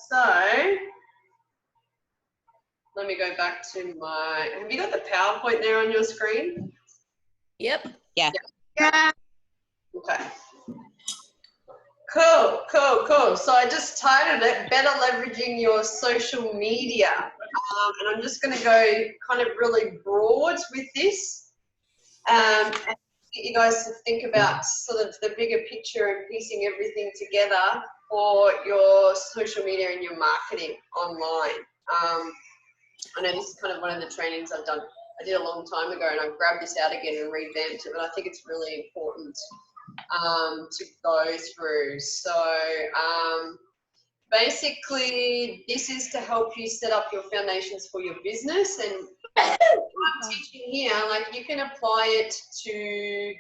So let me go back to my, have you got the PowerPoint there on your screen? Yep. Yeah. Yeah. Okay. Cool, cool, cool. So I just titled it, Better Leveraging Your Social Media. And I'm just going to go kind of really broad with this and get you guys to think about sort of the bigger picture and piecing everything together for your social media and your marketing online. I know this is kind of one of the trainings I did a long time ago, and I've grabbed this out again and revamped it, but I think it's really important to go through. So basically this is to help you set up your foundations for your business, and I'm teaching here, like you can apply it to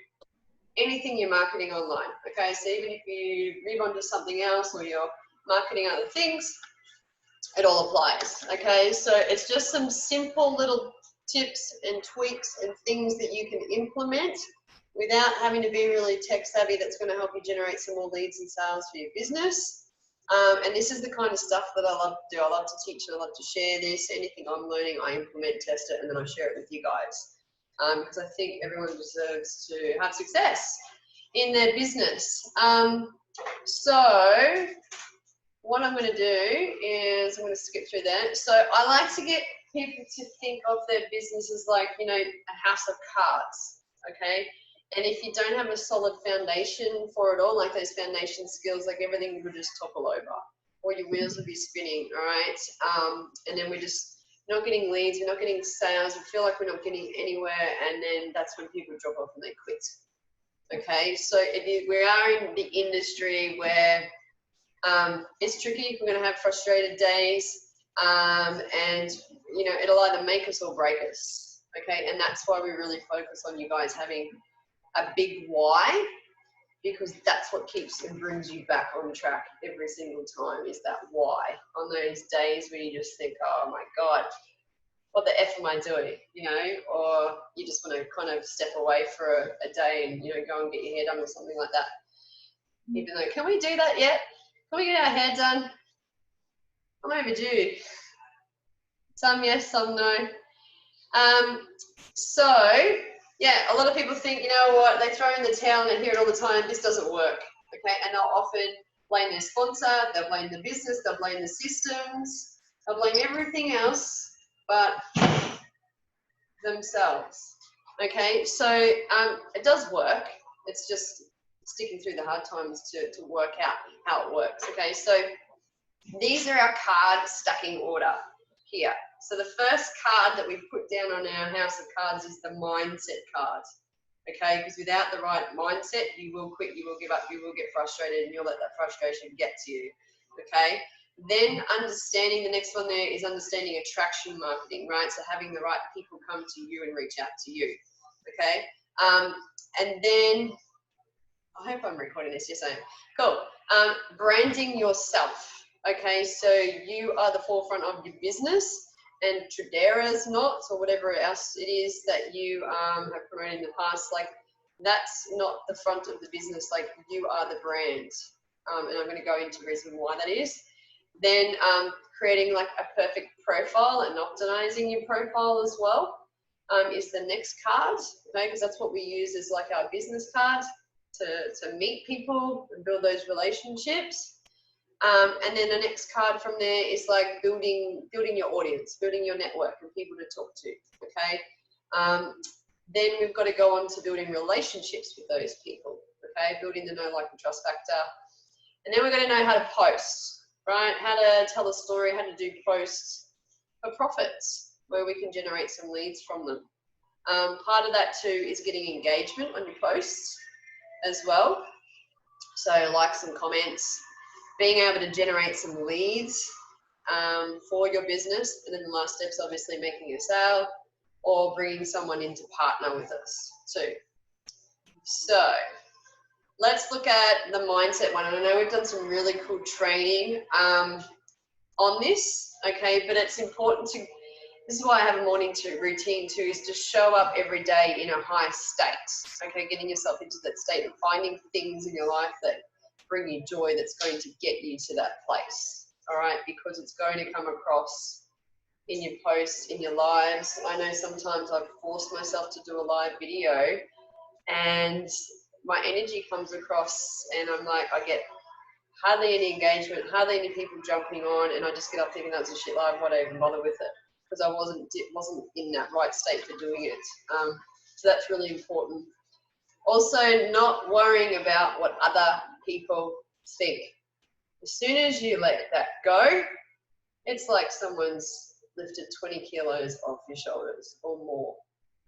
anything you're marketing online. Okay, so even if you move on to something else or you're marketing other things, it all applies. Okay, so it's just some simple little tips and tweaks and things that you can implement without having to be really tech savvy. That's going to help you generate some more leads and sales for your business. And this is the kind of stuff that I love to do. I love to teach and I love to share this. Anything I'm learning, I implement, test it, and then I share it with you guys. Because I think everyone deserves to have success in their business. So what I'm going to do is I'm going to skip through that. So I like to get people to think of their business as like, you know, a house of cards, okay? And if you don't have a solid foundation for it all, like those foundation skills, like everything will just topple over, or your wheels will be spinning, all right? And then we're just not getting leads, we're not getting sales, we feel like we're not getting anywhere, and then that's when people drop off and they quit. Okay, so we are in the industry where it's tricky. We're going to have frustrated days, and you know, it'll either make us or break us. Okay, and that's why we really focus on you guys having a big why, because that's what keeps and brings you back on track every single time, is that why. On those days where you just think, oh my God, what the F am I doing, you know, or you just want to kind of step away for a day and, you know, go and get your hair done or something like that. Even though, can we do that yet? Can we get our hair done? I'm overdue. Some yes, some no. So, yeah, a lot of people think, you know what, they throw in the towel and I hear it all the time, this doesn't work, okay? And they'll often blame their sponsor, they'll blame the business, they'll blame the systems, they'll blame everything else but themselves, okay? So it does work. It's just sticking through the hard times to work out how it works, okay? So these are our card stacking order here. So the first card that we put down on our house of cards is the mindset card, okay? Because without the right mindset, you will quit, you will give up, you will get frustrated, and you'll let that frustration get to you, okay? Then understanding, the next one there is understanding attraction marketing, right? So having the right people come to you and reach out to you, okay? And then, I hope I'm recording this, yes I am. Cool. Branding yourself, okay? So you are the forefront of your business, and Tradera's not, or whatever else it is that you have promoted in the past, like that's not the front of the business, like you are the brand. And I'm going to go into the reason why that is. Then creating like a perfect profile and optimizing your profile as well is the next card, okay? Because that's what we use as like our business card to meet people and build those relationships. And then the next card from there is like building your audience, building your network and people to talk to, okay? Then we've got to go on to building relationships with those people, okay? Building the know, like, and trust factor. And then we're going to know how to post, right? How to tell a story, how to do posts for profits, where we can generate some leads from them. Part of that too is getting engagement on your posts as well. So likes and comments, being able to generate some leads for your business. And then the last step is obviously making a sale or bringing someone in to partner with us too. So let's look at the mindset one. And I know we've done some really cool training on this, okay, but it's important to, this is why I have a morning routine too, is to show up every day in a high state, okay, getting yourself into that state and finding things in your life that bring you joy, that's going to get you to that place, all right, because it's going to come across in your posts, in your lives. I know sometimes I've forced myself to do a live video and my energy comes across and I'm like, I get hardly any engagement, hardly any people jumping on, and I just get up thinking that's a shit live, why do I even bother with it? Because I wasn't in that right state for doing it. So that's really important. Also, not worrying about what other people think. As soon as you let that go, it's like someone's lifted 20 kilos off your shoulders or more.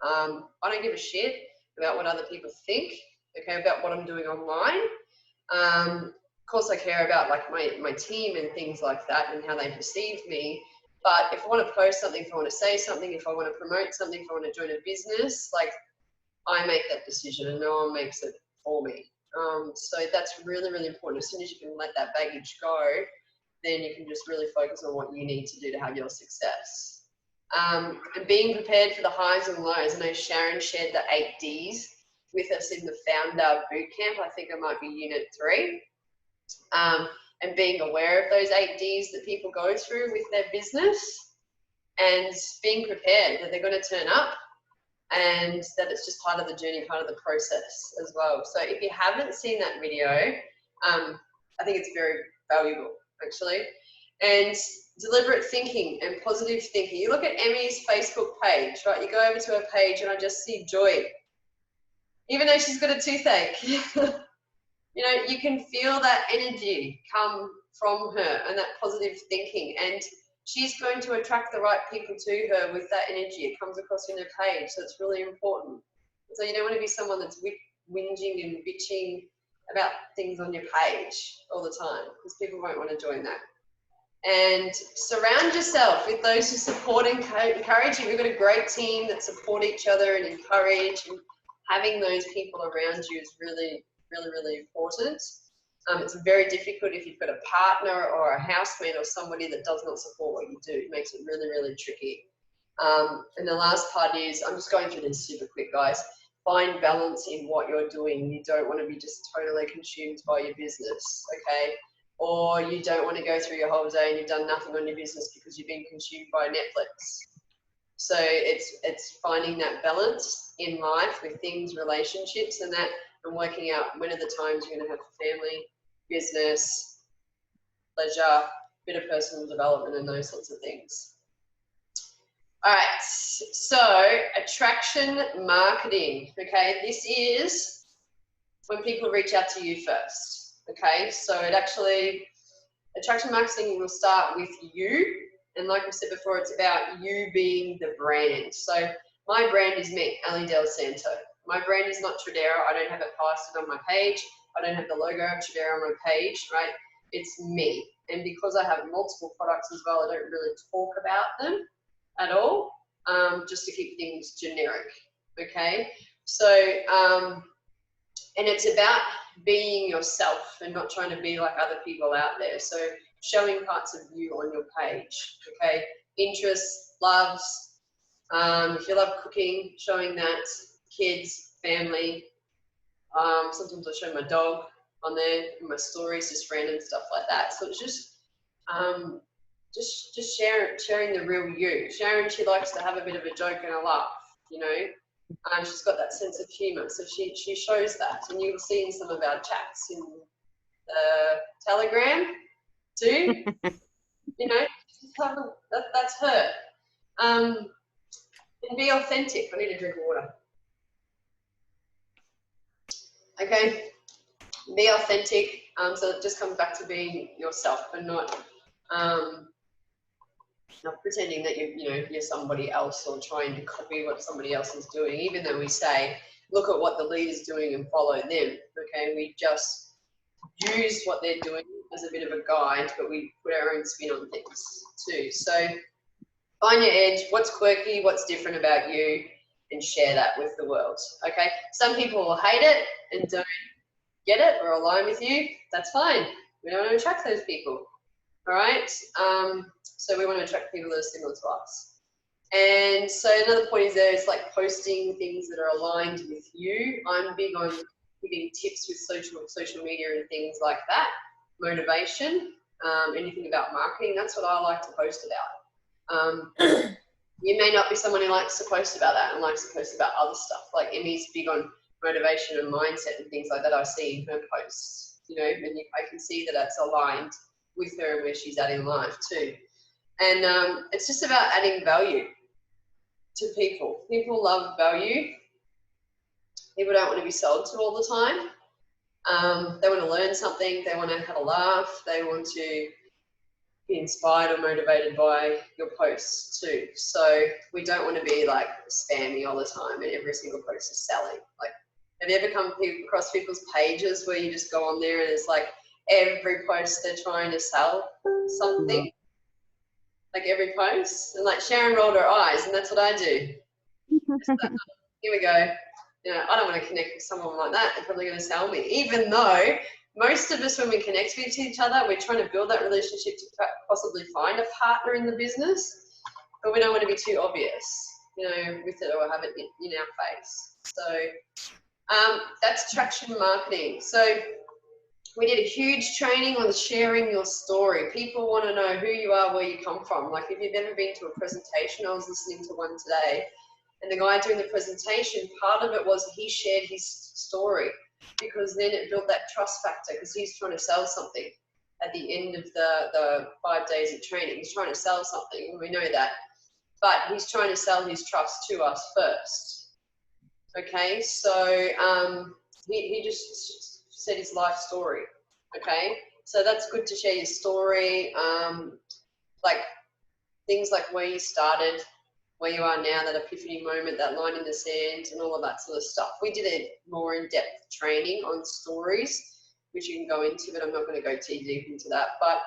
I don't give a shit about what other people think, okay, about what I'm doing online. Of course, I care about like my team and things like that and how they perceive me. But if I want to post something, if I want to say something, if I want to promote something, if I want to join a business, like I make that decision and no one makes it for me. So that's really, really important. As soon as you can let that baggage go, then you can just really focus on what you need to do to have your success. And being prepared for the highs and lows. I know Sharon shared the 8 Ds with us in the founder bootcamp. I think it might be unit 3. And being aware of those 8 Ds that people go through with their business and being prepared that they're going to turn up and that it's just part of the journey, part of the process as well. So if you haven't seen that video, I think it's very valuable actually. And deliberate thinking and positive thinking. You look at Emmy's Facebook page, right? You go over to her page and I just see joy. Even though she's got a toothache, you know, you can feel that energy come from her and that positive thinking. And she's going to attract the right people to her with that energy. It comes across in her page, so it's really important. So you don't want to be someone that's whinging and bitching about things on your page all the time, because people won't want to join that. And surround yourself with those who support and encourage you. We've got a great team that support each other and encourage, and having those people around you is really, really, really important. It's very difficult if you've got a partner or a housemate or somebody that does not support what you do. It makes it really, really tricky. And the last part is, I'm just going through this super quick, guys. Find balance in what you're doing. You don't want to be just totally consumed by your business, okay? Or you don't want to go through your whole day and you've done nothing on your business because you've been consumed by Netflix. So it's finding that balance in life with things, relationships and that, and working out when are the times you're going to have family, business, pleasure, bit of personal development and those sorts of things. All right, so attraction marketing, okay? This is when people reach out to you first, okay? So it actually, attraction marketing will start with you. And like I said before, it's about you being the brand. So my brand is me, Ali Del Santo. My brand is not Tradera. I don't have it plastered on my page. I don't have the logo of Tradera on my page, right? It's me. And because I have multiple products as well, I don't really talk about them at all, just to keep things generic, okay? So, and it's about being yourself and not trying to be like other people out there. So showing parts of you on your page, okay? Interests, loves, if you love cooking, showing that, kids, family. Sometimes I show my dog on there in my stories, just random stuff like that. So it's just sharing the real you. Sharon, she likes to have a bit of a joke and a laugh, you know. She's got that sense of humour, so she shows that, and you'll see in some of our chats in the Telegram too. You know, that's her. And be authentic. I need a drink of water. Okay, be authentic. So it just comes back to being yourself and not pretending that you're somebody else or trying to copy what somebody else is doing. Even though we say, look at what the leader's doing and follow them. Okay, we just use what they're doing as a bit of a guide, but we put our own spin on things too. So find your edge. What's quirky? What's different about you? And share that with the world. Okay. Some people will hate it and don't get it or align with you. That's fine. We don't want to attract those people. All right. So we want to attract people that are similar to us. And so another point is there is like posting things that are aligned with you. I'm big on giving tips with social media and things like that. Motivation. anything about marketing. That's what I like to post about. You may not be someone who likes to post about that and likes to post about other stuff. Like Emmy's big on motivation and mindset and things like that I see in her posts, you know, and I can see that that's aligned with her and where she's at in life too. And it's just about adding value to people. People love value. People don't want to be sold to all the time. They want to learn something. They want to have a laugh. They want to be inspired or motivated by your posts too. So we don't want to be like spammy all the time and every single post is selling. Like, have you ever come across people's pages where you just go on there and it's like every post they're trying to sell something? Like every post? And like Sharon rolled her eyes, and that's what I do. Here we go. You know, I don't want to connect with someone like that. They're probably going to sell me. Even though most of us, when we connect with each other, we're trying to build that relationship to possibly find a partner in the business, but we don't want to be too obvious, you know, with it or have it in our face. So that's traction marketing. So we did a huge training on sharing your story. People want to know who you are, where you come from. Like if you've ever been to a presentation, I was listening to one today, and the guy doing the presentation, part of it was he shared his story, because then it built that trust factor, because he's trying to sell something at the end of the 5 days of training. He's trying to sell something, and we know that, but he's trying to sell his trust to us first. Okay, so he just said his life story. Okay, so that's good to share your story, like things like where you started, where you are now, that epiphany moment, that line in the sand, and all of that sort of stuff. We did a more in-depth training on stories, which you can go into, but I'm not going to go too deep into that. But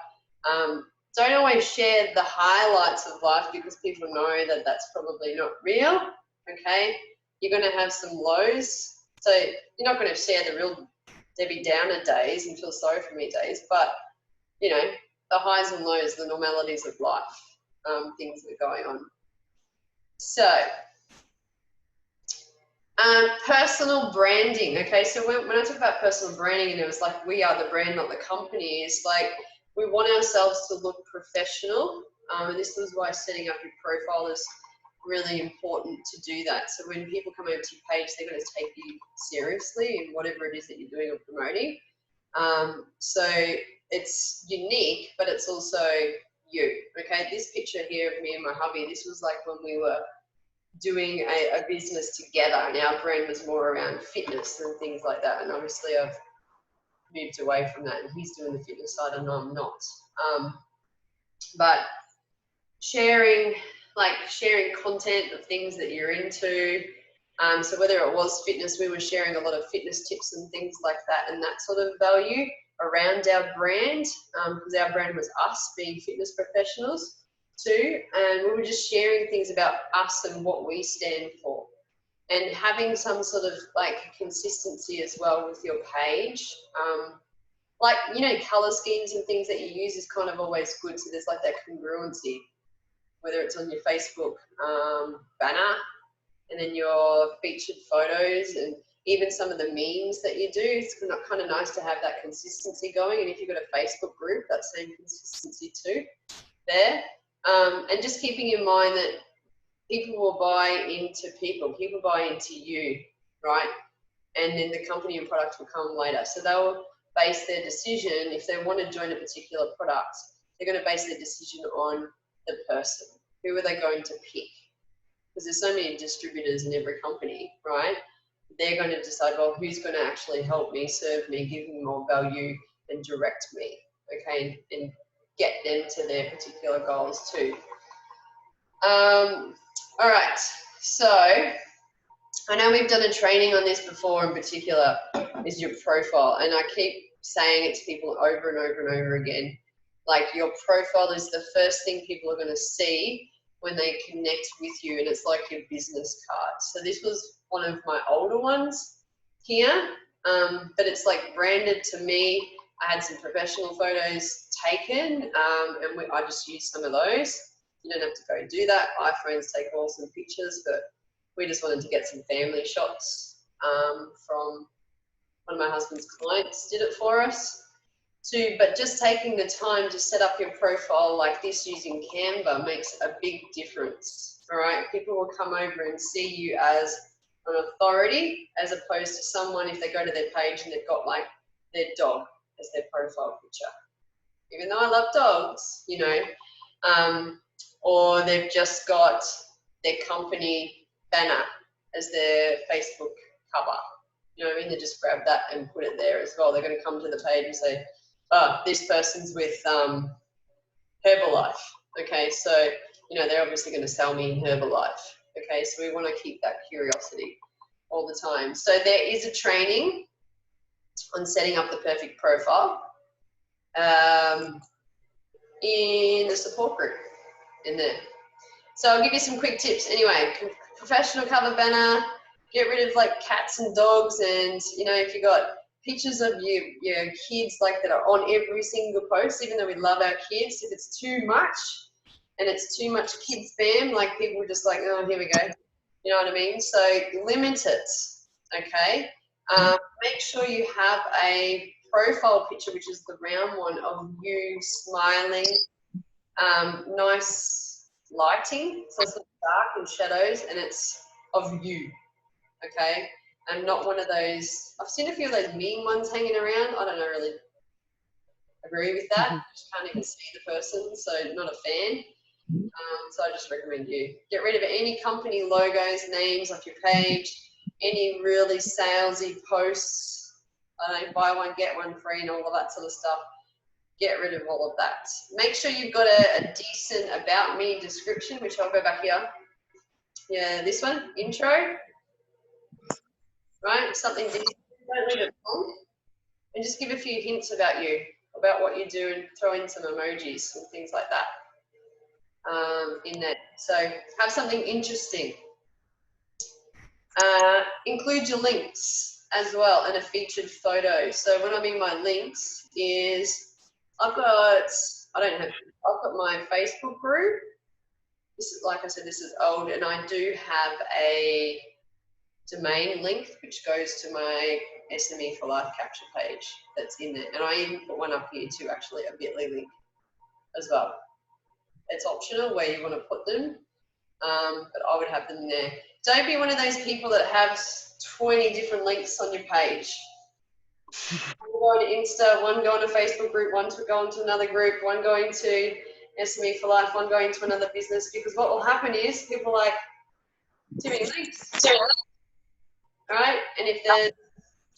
don't always share the highlights of life, because people know that that's probably not real. Okay, you're going to have some lows, so you're not going to share the real Debbie Downer days and feel sorry for me days, but you know, the highs and lows, the normalities of life, things that are going on. So, personal branding. Okay, so when I talk about personal branding, and it was like we are the brand, not the company, it's like we want ourselves to look professional. And this is why setting up your profile is really important to do that. So when people come over to your page, they're going to take you seriously in whatever it is that you're doing or promoting. So it's unique, but it's also you. Okay, this picture here of me and my hubby, this was like when we were doing a business together, and our brand was more around fitness and things like that. And obviously I've moved away from that, and he's doing the fitness side and I'm not. But sharing content of things that you're into. So whether it was fitness, we were sharing a lot of fitness tips and things like that, and that sort of value around our brand, because our brand was us being fitness professionals too, and we were just sharing things about us and what we stand for, and having some sort of like consistency as well with your page. Like, you know, color schemes and things that you use is kind of always good, so there's like that congruency, whether it's on your Facebook banner, and then your featured photos, and even some of the memes that you do. It's kind of nice to have that consistency going. And if you've got a Facebook group, that same consistency too there. And just keeping in mind that people will buy into people buy into you, right? And then the company and product will come later. So they'll base their decision, if they want to join a particular product, they're going to base their decision on the person. Who are they going to pick? Because there's so many distributors in every company, right? They're going to decide, well, who's going to actually help me, serve me, give me more value, and direct me, okay, and get them to their particular goals too. All right, so I know we've done a training on this before, in particular is your profile, and I keep saying it to people over and over and over again. Like, your profile is the first thing people are going to see when they connect with you, and it's like your business card. So this was one of my older ones here, but it's like branded to me. I had some professional photos taken, and I just used some of those. You don't have to go do that. iPhones take awesome pictures, but we just wanted to get some family shots from one of my husband's clients, did it for us. but just taking the time to set up your profile like this using Canva makes a big difference. All right, people will come over and see you as an authority as opposed to someone if they go to their page and they've got like their dog as their profile picture. Even though I love dogs, you know, or they've just got their company banner as their Facebook cover. You know what I mean? They just grab that and put it there as well. They're going to come to the page and say, oh, this person's with Herbalife. Okay, so, you know, they're obviously going to sell me Herbalife. Okay, so we want to keep that curiosity all the time. So there is a training on setting up the perfect profile in the support group in there. So I'll give you some quick tips. Anyway, professional cover banner, get rid of like cats and dogs, and you know, if you got pictures of your kids like that are on every single post, even though we love our kids, if it's too much and it's too much kid spam, like people are just like, oh, here we go. You know what I mean? So limit it, okay? Make sure you have a profile picture, which is the round one of you smiling, nice lighting, so it's not dark and shadows, and it's of you, okay? And not one of those, I've seen a few of those meme ones hanging around. I don't know really agree with that. Just can't even see the person, so not a fan. So I just recommend you get rid of any company logos, names off your page, any really salesy posts, I don't know, buy one, get one free and all of that sort of stuff. Get rid of all of that. Make sure you've got a decent about me description, which I'll go back here. Yeah, this one, intro, right? Something decent, don't leave it long. And just give a few hints about you, about what you do, and throw in some emojis and things like that in there. So have something interesting. Include your links as well and a featured photo. So what I mean by links is I've got my Facebook group. This is, like I said, this is old, and I do have a domain link which goes to my SME for Life capture page that's in there. And I even put one up here too, actually, a Bitly link as well. It's optional where you want to put them, but I would have them there. Don't be one of those people that have 20 different links on your page. One going to Insta, one going to Facebook group, one to go into another group, one going to SME for Life, one going to another business, because what will happen is people are like, too many links. All right, and if there's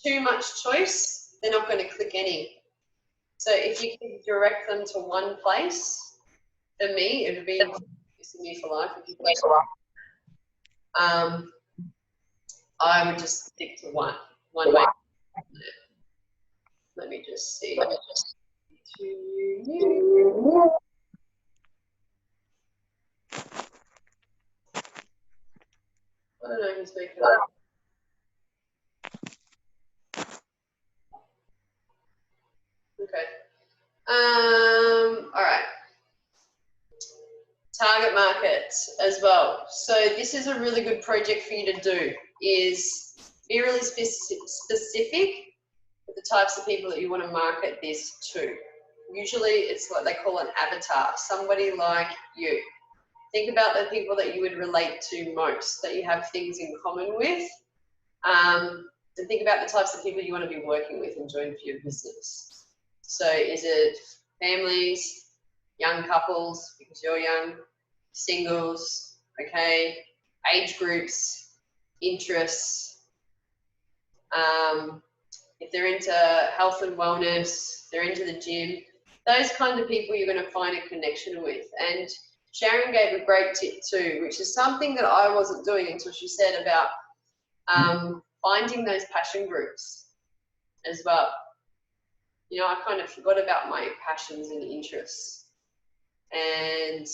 too much choice, they're not going to click any. So if you can direct them to one place, for me, it would be SME for Life. I would just stick to one way. Let me just see. I don't know who's making that. Okay. All right. Target market as well. So this is a really good project for you to do, is be really specific with the types of people that you want to market this to. Usually it's what they call an avatar, somebody like you. Think about the people that you would relate to most, that you have things in common with, and think about the types of people you want to be working with and doing for your business. So is it families, young couples, because you're young, singles, okay, age groups, interests, if they're into health and wellness, they're into the gym, those kind of people you're going to find a connection with. And Sharon gave a great tip too, which is something that I wasn't doing until she said about finding those passion groups as well. You know, I kind of forgot about my passions and interests. And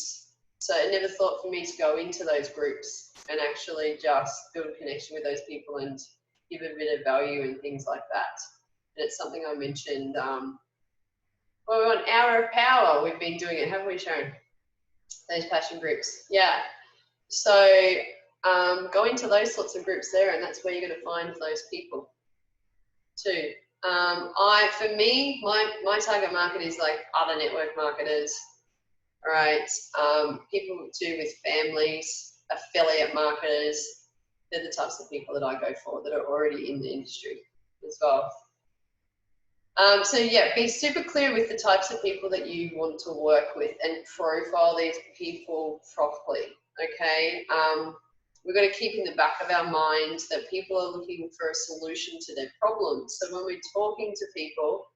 so I never thought for me to go into those groups and actually just build a connection with those people and give a bit of value and things like that. And it's something I mentioned, well, we're on Hour of Power. We've been doing it, haven't we, Sharon? Those passion groups. Yeah. So go into those sorts of groups there, and that's where you're going to find those people too. For me, my target market is like other network marketers, all right? People to do with families, affiliate marketers. They're the types of people that I go for that are already in the industry as well. So yeah, be super clear with the types of people that you want to work with and profile these people properly, okay? We've got to keep in the back of our mind that people are looking for a solution to their problems. So when we're talking to people,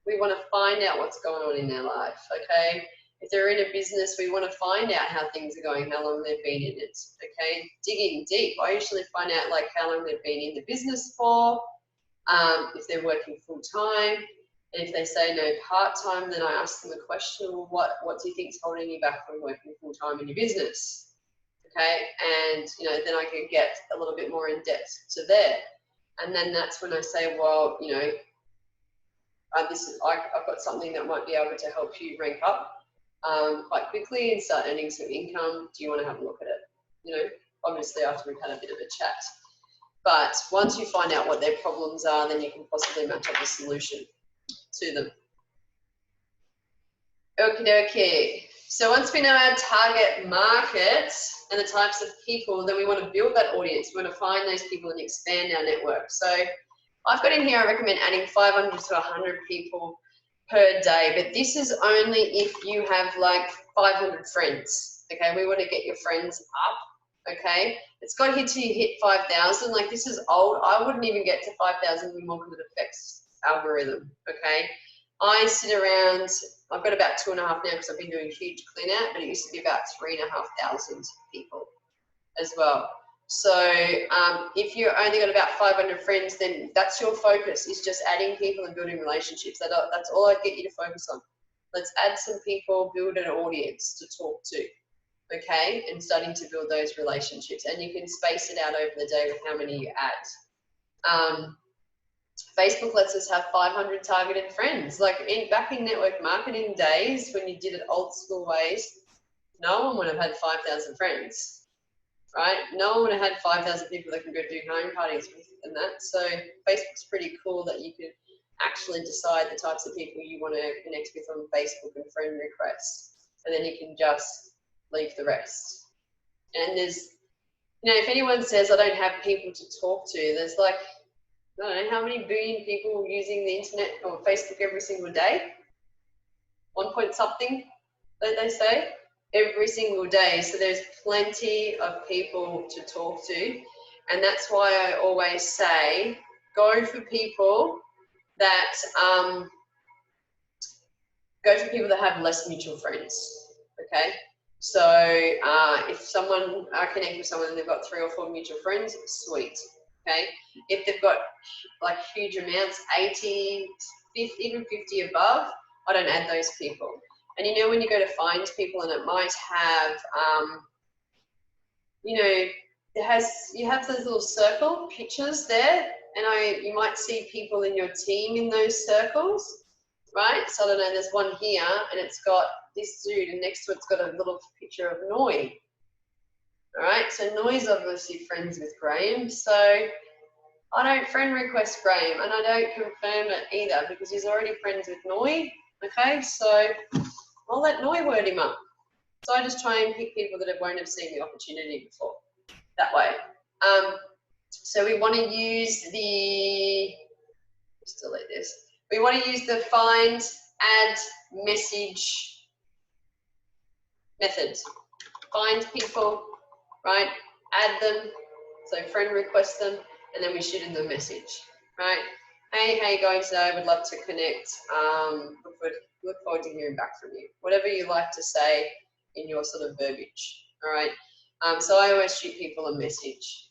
we want to find out what's going on in their life, okay? If they're in a business, we want to find out how things are going, how long they've been in it, okay? Digging deep. I usually find out like how long they've been in the business for, if they're working full time. And if they say no part-time, then I ask them a question, well, what do you think is holding you back from working full-time in your business? Okay, and then I can get a little bit more in depth to there. And then that's when I say, well, I've got something that might be able to help you rank up quite quickly and start earning some income. Do you want to have a look at it? Obviously after we've had a bit of a chat. But once you find out what their problems are, then you can possibly match up a solution to them. Okie dokie. So once we know our target market and the types of people, then we want to build that audience. We want to find those people and expand our network. So I've got in here, I recommend adding 500 to 100 people per day, but this is only if you have like 500 friends. Okay, we want to get your friends up. Okay, it's got here till you hit 5,000. Like this is old. I wouldn't even get to 5,000 anymore because it affects algorithm. Okay, I sit around. I've got about 2.5 now because I've been doing a huge clean out, but it used to be about 3,500 people as well. So if you're only got about 500 friends, then that's your focus, is just adding people and building relationships. That's all I'd get you to focus on. Let's add some people, build an audience to talk to, okay? And starting to build those relationships. And you can space it out over the day with how many you add. Facebook lets us have 500 targeted friends. Like back in network marketing days, when you did it old school ways, no one would have had 5,000 friends, right? No one would have had 5,000 people that can go do home parties with and that. So Facebook's pretty cool that you can actually decide the types of people you want to connect with on Facebook and friend requests, and then you can just leave the rest. And there's, if anyone says I don't have people to talk to, there's like, I don't know how many billion people using the internet or Facebook every single day. 1 point something, don't they say? Every single day. So there's plenty of people to talk to. And that's why I always say, go for people that have less mutual friends. Okay. So if someone, I connect with someone and they've got 3 or 4 mutual friends, sweet. Okay, if they've got like huge amounts, 80, 50, even 50 above, I don't add those people. And when you go to find people and it might have, you have those little circle pictures there, and you might see people in your team in those circles, right? So I don't know, there's one here and it's got this dude and next to it's got a little picture of Noi. All right, so Noi's obviously friends with Graham, so I don't friend request Graham and I don't confirm it either because he's already friends with Noi, okay? So I'll let Noi word him up. So I just try and pick people that won't have seen the opportunity before, that way. So we want to use just delete this. We want to use the find, add, message method. Find people, right? Add them, so friend request them, and then we shoot in the message, right? Hey, how you going today? I would love to connect. Look forward to hearing back from you. Whatever you like to say in your sort of verbiage, all right? So I always shoot people a message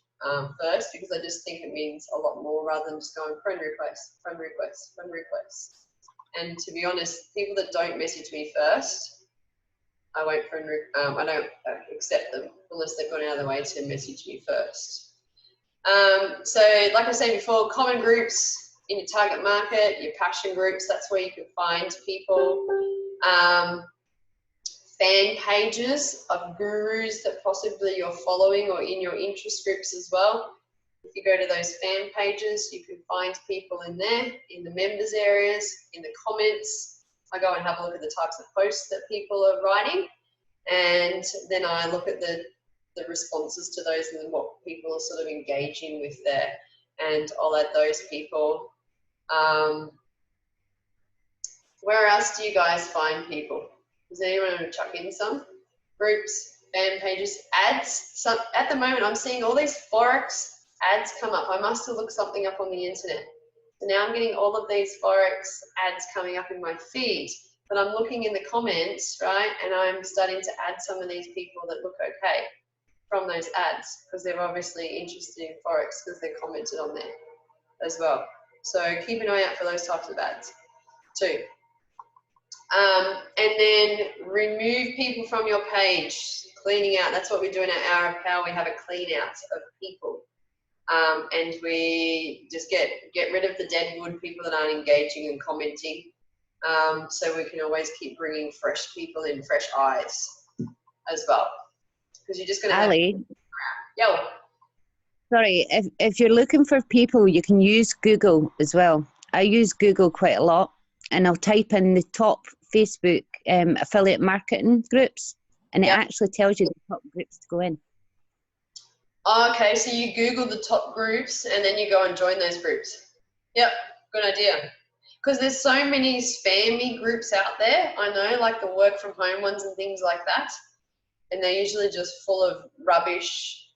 first because I just think it means a lot more rather than just going friend request, friend request, friend request. And to be honest, people that don't message me first, I don't accept them unless they've gone out of their way to message me first. So like I said before, common groups in your target market, your passion groups, that's where you can find people. Fan pages of gurus that possibly you're following or in your interest groups as well. If you go to those fan pages, you can find people in there, in the members areas, in the comments. I go and have a look at the types of posts that people are writing, and then I look at the responses to those and what people are sort of engaging with there, and I'll add those people. Where else do you guys find people? Does anyone want to chuck in some? Groups, fan pages, ads. At the moment, I'm seeing all these Forex ads come up. I must have looked something up on the internet. So now I'm getting all of these Forex ads coming up in my feed. But I'm looking in the comments, right, and I'm starting to add some of these people that look okay from those ads, because they're obviously interested in Forex because they're commented on there as well. So keep an eye out for those types of ads too. And then remove people from your page, cleaning out. That's what we do in our Hour of Power. We have a clean out of people. And we just get rid of the dead wood, people that aren't engaging and commenting. So we can always keep bringing fresh people in, fresh eyes as well. Because you're just going to Ali, Yo. Sorry, if you're looking for people, you can use Google as well. I use Google quite a lot, and I'll type in the top Facebook affiliate marketing groups, and it actually tells you the top groups to go in. Okay, so you Google the top groups and then you go and join those groups. Yep, good idea. Because there's so many spammy groups out there, I know, like the work from home ones and things like that. And they're usually just full of rubbish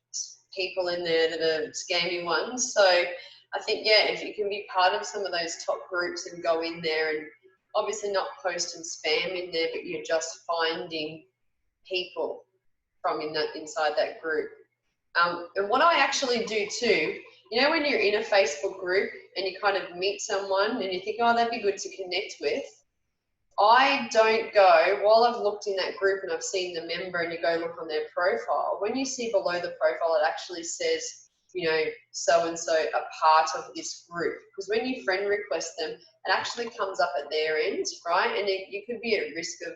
people in there that are scammy ones. So I think, yeah, if you can be part of some of those top groups and go in there and obviously not post and spam in there, but you're just finding people from inside that group. And what I actually do too, you know, when you're in a Facebook group and you kind of meet someone and you think, oh, that'd be good to connect with, I don't go, while I've looked in that group and I've seen the member and you go look on their profile, when you see below the profile, it actually says, you know, so-and-so a part of this group. Because when you friend request them, it actually comes up at their end, right? And you could be at risk of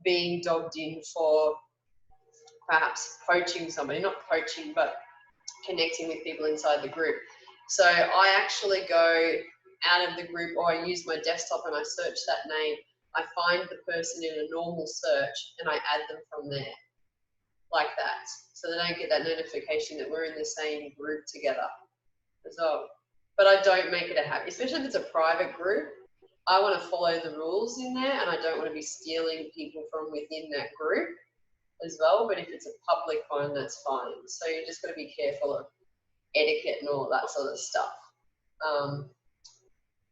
being dogged in for perhaps poaching somebody, not poaching, but connecting with people inside the group. So I actually go out of the group, or I use my desktop and I search that name. I find the person in a normal search and I add them from there, like that. So they don't get that notification that we're in the same group together as well. But I don't make it a habit, especially if it's a private group. I want to follow the rules in there and I don't want to be stealing people from within that group as well. But if it's a public one, that's fine. So you just got to be careful of etiquette and all that sort of stuff.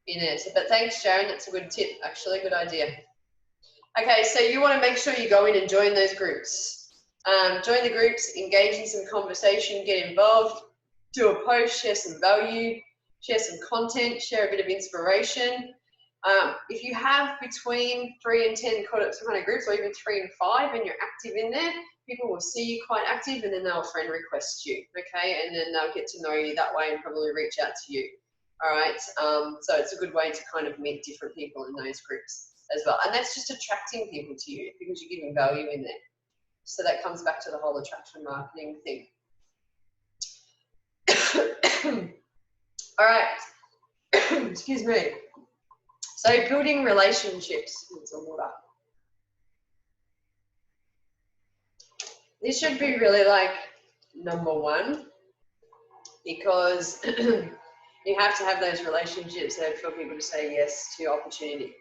In there. So, but thanks, Sharon. That's a good tip, actually. Good idea. Okay, so you want to make sure you go in and join those groups. Join the groups, engage in some conversation, get involved, do a post, share some value, share some content, share a bit of inspiration. If you have between 3 and 10 kind of groups, or even 3 and 5, and you're active in there, people will see you quite active and then they'll friend request you, okay? And then they'll get to know you that way and probably reach out to you. All right, so it's a good way to kind of meet different people in those groups as well. And that's just attracting people to you because you're giving value in there. So that comes back to the whole attraction marketing thing. All right, excuse me. So building relationships. Some water. This should be really like number one, because you have to have those relationships there for people to say yes to your opportunity.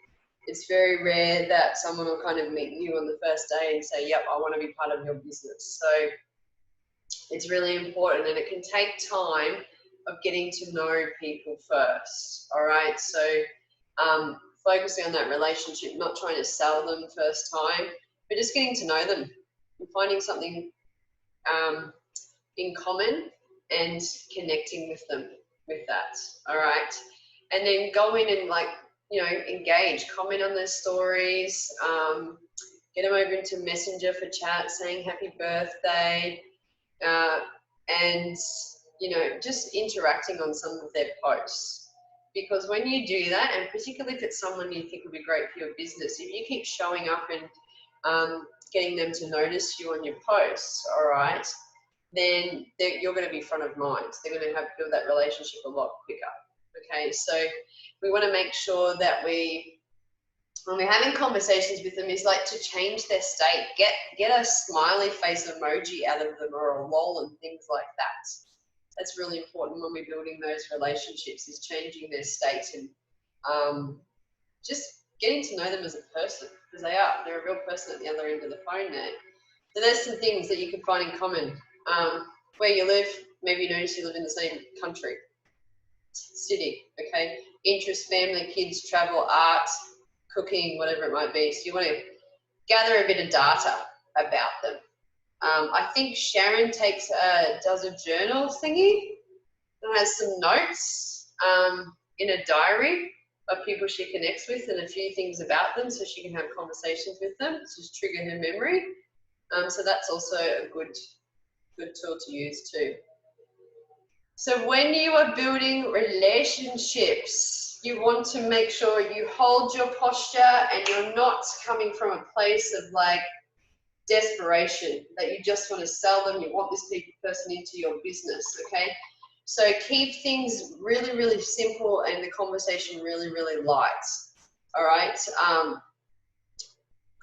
It's very rare that someone will kind of meet you on the first day and say, yep, I want to be part of your business. So it's really important, and it can take time of getting to know people first. All right, so focusing on that relationship, not trying to sell them first time, but just getting to know them and finding something in common and connecting with them with that. All right, and then go in and, like, you know, engage, comment on their stories, get them over into Messenger for chat, saying happy birthday, and, you know, just interacting on some of their posts. Because when you do that, and particularly if it's someone you think would be great for your business, if you keep showing up and getting them to notice you on your posts, all right, then you're going to be front of mind. They're going to have build that relationship a lot quicker. Okay, so we want to make sure that when we're having conversations with them, is like to change their state, get a smiley face emoji out of them or a lol and things like that. That's really important when we're building those relationships, is changing their state and just getting to know them as a person, because they're a real person at the other end of the phone there. So there's some things that you can find in common. Where you live, maybe you notice you live in the same country, city, okay? Interests, family, kids, travel, art, cooking, whatever it might be. So you want to gather a bit of data about them. I think Sharon does a journal thingy that has some notes in a diary of people she connects with and a few things about them, so she can have conversations with them, just trigger her memory. So that's also a good tool to use too. So when you are building relationships, you want to make sure you hold your posture and you're not coming from a place of like desperation, that you just want to sell them, you want this person into your business, okay? So keep things really, really simple and the conversation really, really light, all right?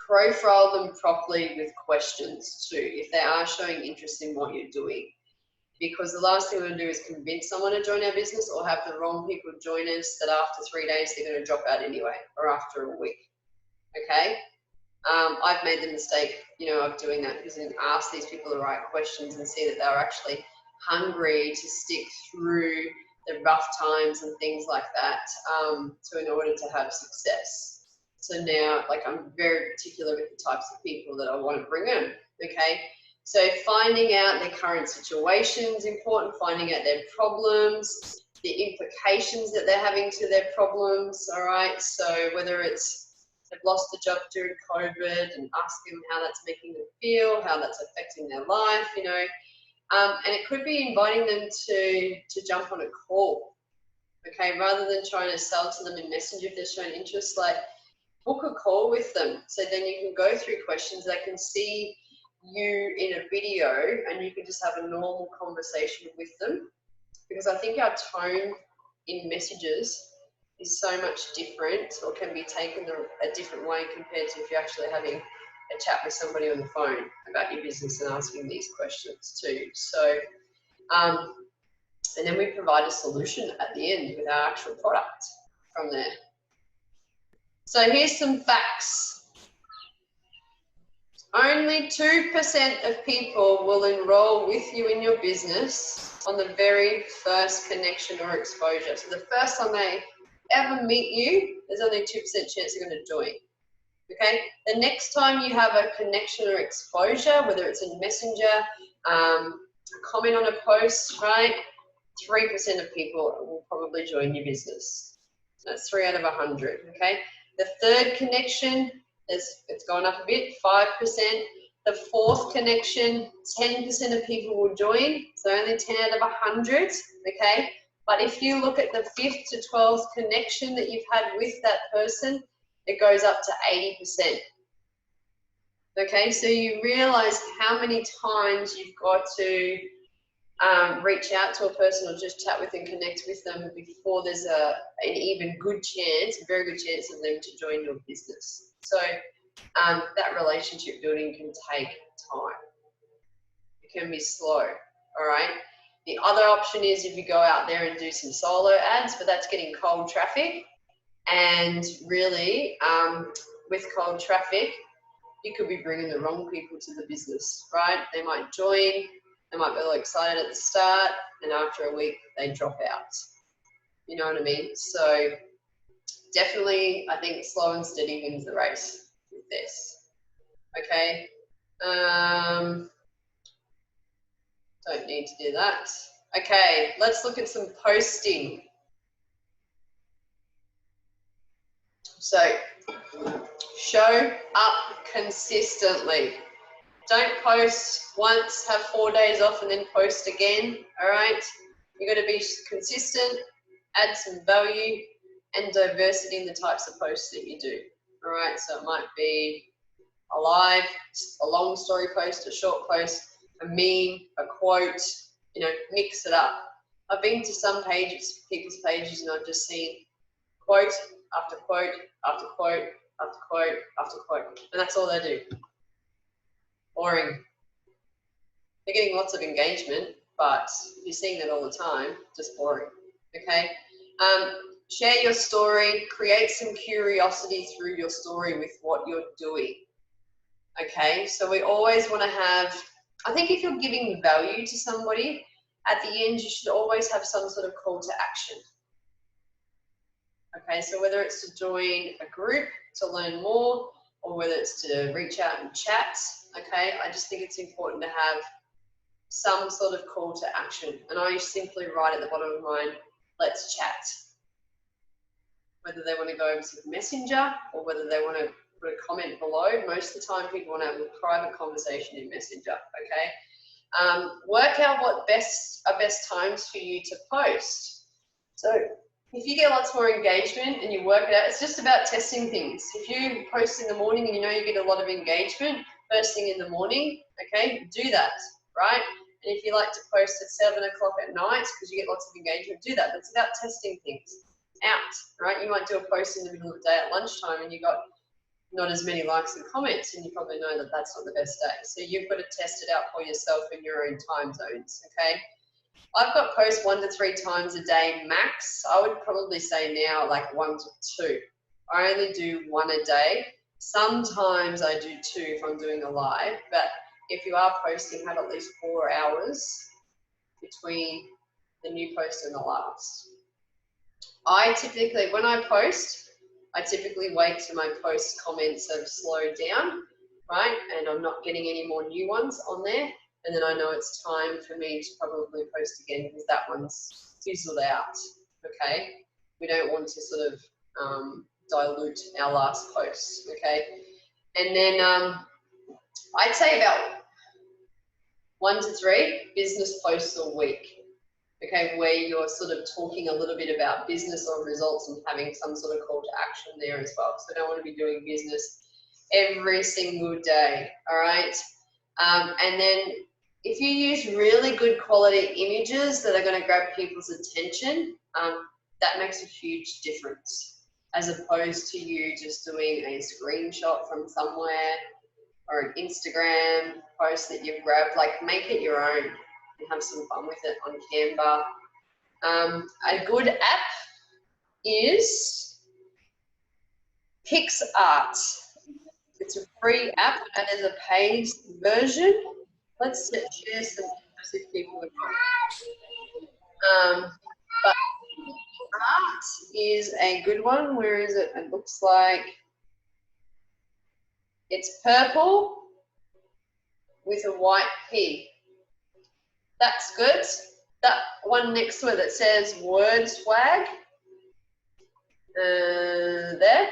Profile them properly with questions too, if they are showing interest in what you're doing. Because the last thing we want to do is convince someone to join our business or have the wrong people join us that after 3 days they're going to drop out anyway, or after a week, okay? I've made the mistake, of doing that, because I didn't ask these people the right questions and see that they were actually hungry to stick through the rough times and things like that, in order to have success. So now, I'm very particular with the types of people that I want to bring in, okay? So finding out their current situation is important, finding out their problems, the implications that they're having to their problems, all right? So whether it's they've lost a job during COVID, and asking them how that's making them feel, how that's affecting their life, and it could be inviting them to jump on a call, okay? Rather than trying to sell to them in Messenger if they're showing interest, book a call with them. So then you can go through questions, they can see you in a video and you can just have a normal conversation with them. Because I think our tone in messages is so much different, or can be taken a different way compared to if you're actually having a chat with somebody on the phone about your business and asking these questions too. So, and then we provide a solution at the end with our actual product from there. So here's some facts. Only 2% of people will enroll with you in your business on the very first connection or exposure. So the first time they ever meet you, there's only 2% chance they're going to join. Okay? The next time you have a connection or exposure, whether it's in Messenger, a comment on a post, right? 3% of people will probably join your business. That's 3 out of 100, okay? The third connection, it's gone up a bit, 5%. The fourth connection, 10% of people will join, so only 10 out of 100, okay? But if you look at the 5th to 12th connection that you've had with that person, it goes up to 80%. Okay, so you realize how many times you've got to reach out to a person or just chat with and connect with them before there's an even good chance, a very good chance of them to join your business. So that relationship building can take time. It can be slow, all right? The other option is if you go out there and do some solo ads, but that's getting cold traffic. And really, with cold traffic, you could be bringing the wrong people to the business, right? They might join, they might be all excited at the start, and after a week, they drop out. You know what I mean? So definitely, I think slow and steady wins the race with this. Okay. Don't need to do that. Okay, let's look at some posting. So, show up consistently. Don't post once, have 4 days off, and then post again, all right? You've got to be consistent, add some value and diversity in the types of posts that you do, all right? So it might be a live, a long story post, a short post, a meme, a quote, you know, mix it up. I've been to some pages, people's pages, and I've just seen quote after quote after quote after quote after quote, and that's all they do. Boring. They're getting lots of engagement, but if you're seeing that all the time, just boring. Okay. Share your story. Create some curiosity through your story with what you're doing. Okay. So we always want to have. I think if you're giving value to somebody, at the end you should always have some sort of call to action. Okay, so whether it's to join a group to learn more, or whether it's to reach out and chat, okay, I just think it's important to have some sort of call to action. And I simply write at the bottom of mine, let's chat. Whether they want to go over to the messenger or whether they want to put a comment below, most of the time people want to have a private conversation in Messenger, okay? Work out what are best times for you to post. So if you get lots more engagement and you work it out, it's just about testing things. If you post in the morning and you know you get a lot of engagement first thing in the morning, okay, do that, right? And if you like to post at 7 o'clock at night because you get lots of engagement, do that. But it's about testing things out, right? You might do a post in the middle of the day at lunchtime and you got not as many likes and comments, and you probably know that that's not the best day. So you've got to test it out for yourself in your own time zones, okay? I've got posts 1 to 3 times a day max. I would probably say now like 1 to 2. I only do 1 a day. Sometimes I do 2 if I'm doing a live, but if you are posting, have at least 4 hours between the new post and the last. I typically, when I post, I typically wait till my post comments have slowed down, right? And I'm not getting any more new ones on there. And then I know it's time for me to probably post again because that one's fizzled out, okay? We don't want to sort of dilute our last post, okay? And then I'd say about 1 to 3 business posts a week. Okay, where you're sort of talking a little bit about business or results and having some sort of call to action there as well. So I don't want to be doing business every single day, all right? And then if you use really good quality images that are going to grab people's attention, that makes a huge difference as opposed to you just doing a screenshot from somewhere or an Instagram post that you've grabbed. Like, make it your own and have some fun with it on Canva. A good app is PixArt. It's a free app and there's a paid version. Let's share some apps if people have got. But Art is a good one. Where is it? It looks like it's purple with a white P. That's good. That one next to it that says word swag, there.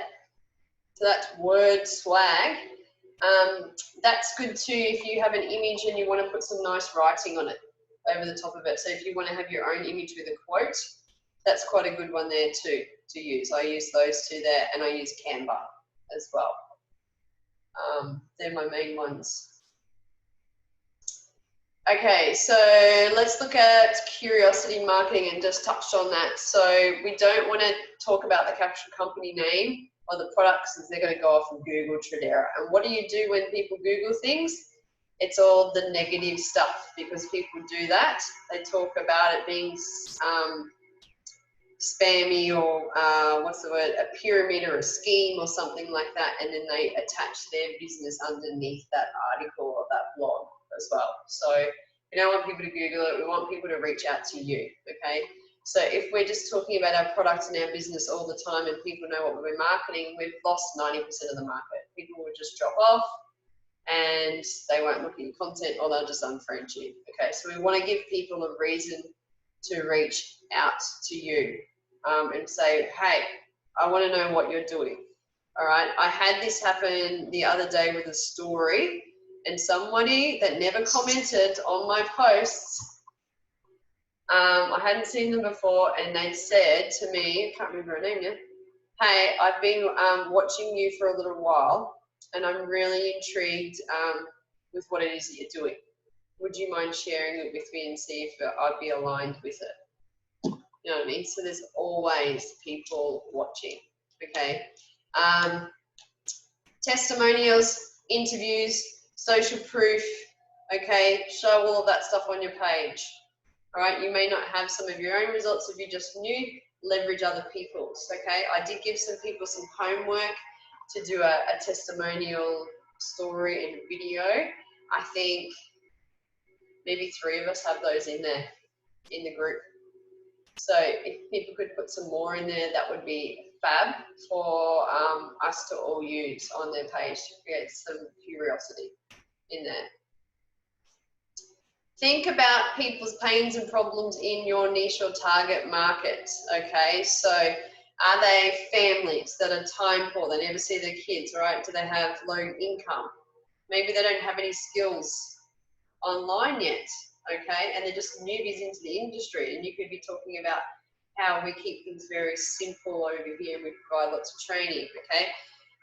So that's word swag. That's good too if you have an image and you want to put some nice writing on it over the top of it. So if you want to have your own image with a quote, that's quite a good one there too to use. I use those two there, and I use Canva as well. They're my main ones. Okay, so let's look at curiosity marketing and just touched on that. So we don't want to talk about the actual company name or the products because they're going to go off and Google Tradera. And what do you do when people Google things? It's all the negative stuff because people do that. They talk about it being spammy or what's the word, a pyramid or a scheme or something like that, and then they attach their business underneath that article or that blog as well. So we don't want people to Google it, we want people to reach out to you, okay? So if we're just talking about our product and our business all the time and people know what we're marketing, we've lost 90% of the market. People will just drop off and they won't look at your content or they'll just unfriend you, okay? So we want to give people a reason to reach out to you and say, hey, I want to know what you're doing. All right, I had this happen the other day with a story, and somebody that never commented on my posts, I hadn't seen them before, and they said to me, I can't remember her name yet, hey, I've been watching you for a little while, and I'm really intrigued with what it is that you're doing. Would you mind sharing it with me and see if I'd be aligned with it? You know what I mean? So there's always people watching, okay? Testimonials, interviews, social proof, okay? Show all of that stuff on your page, all right? You may not have some of your own results if you just new, leverage other people's, okay? I did give some people some homework to do a testimonial story and video. I think maybe 3 of us have those in there, in the group. So if people could put some more in there, that would be fab for us to all use on their page to create some curiosity in there. Think about people's pains and problems in your niche or target market, okay? So are they families that are time poor, they never see their kids, right? Do they have low income? Maybe they don't have any skills online yet, okay? And they're just newbies into the industry, and you could be talking about how we keep things very simple over here. We provide lots of training, okay?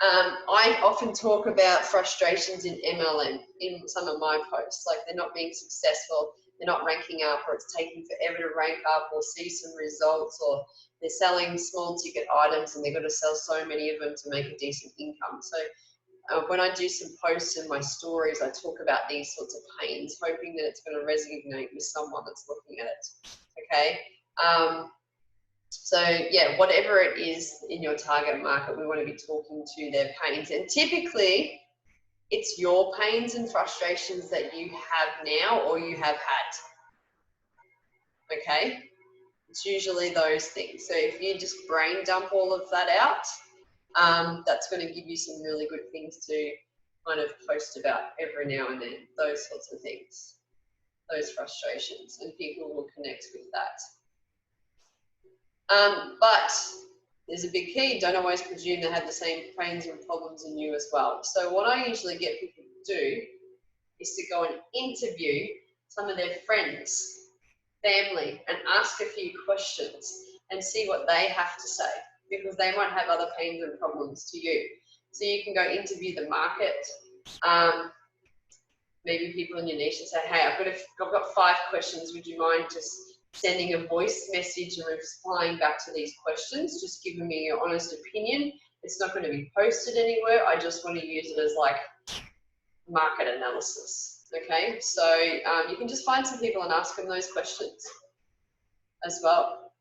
I often talk about frustrations in MLM in some of my posts, like they're not being successful, they're not ranking up, or it's taking forever to rank up or see some results, or they're selling small ticket items and they've got to sell so many of them to make a decent income. So when I do some posts in my stories, I talk about these sorts of pains, hoping that it's going to resonate with someone that's looking at it, okay? So yeah, whatever it is in your target market, we want to be talking to their pains. And typically, it's your pains and frustrations that you have now or you have had, okay? It's usually those things. So if you just brain dump all of that out, that's going to give you some really good things to kind of post about every now and then, those sorts of things, those frustrations, and people will connect with that. But there's a big key, don't always presume they have the same pains and problems in you as well. So what I usually get people to do is to go and interview some of their friends, family, and ask a few questions and see what they have to say, because they might have other pains and problems to you. So you can go interview the market, maybe people in your niche, and say, hey, I've got 5 questions, would you mind just sending a voice message and replying back to these questions, just giving me your honest opinion. It's not going to be posted anywhere. I just want to use it as like market analysis. Okay, so you can just find some people and ask them those questions as well.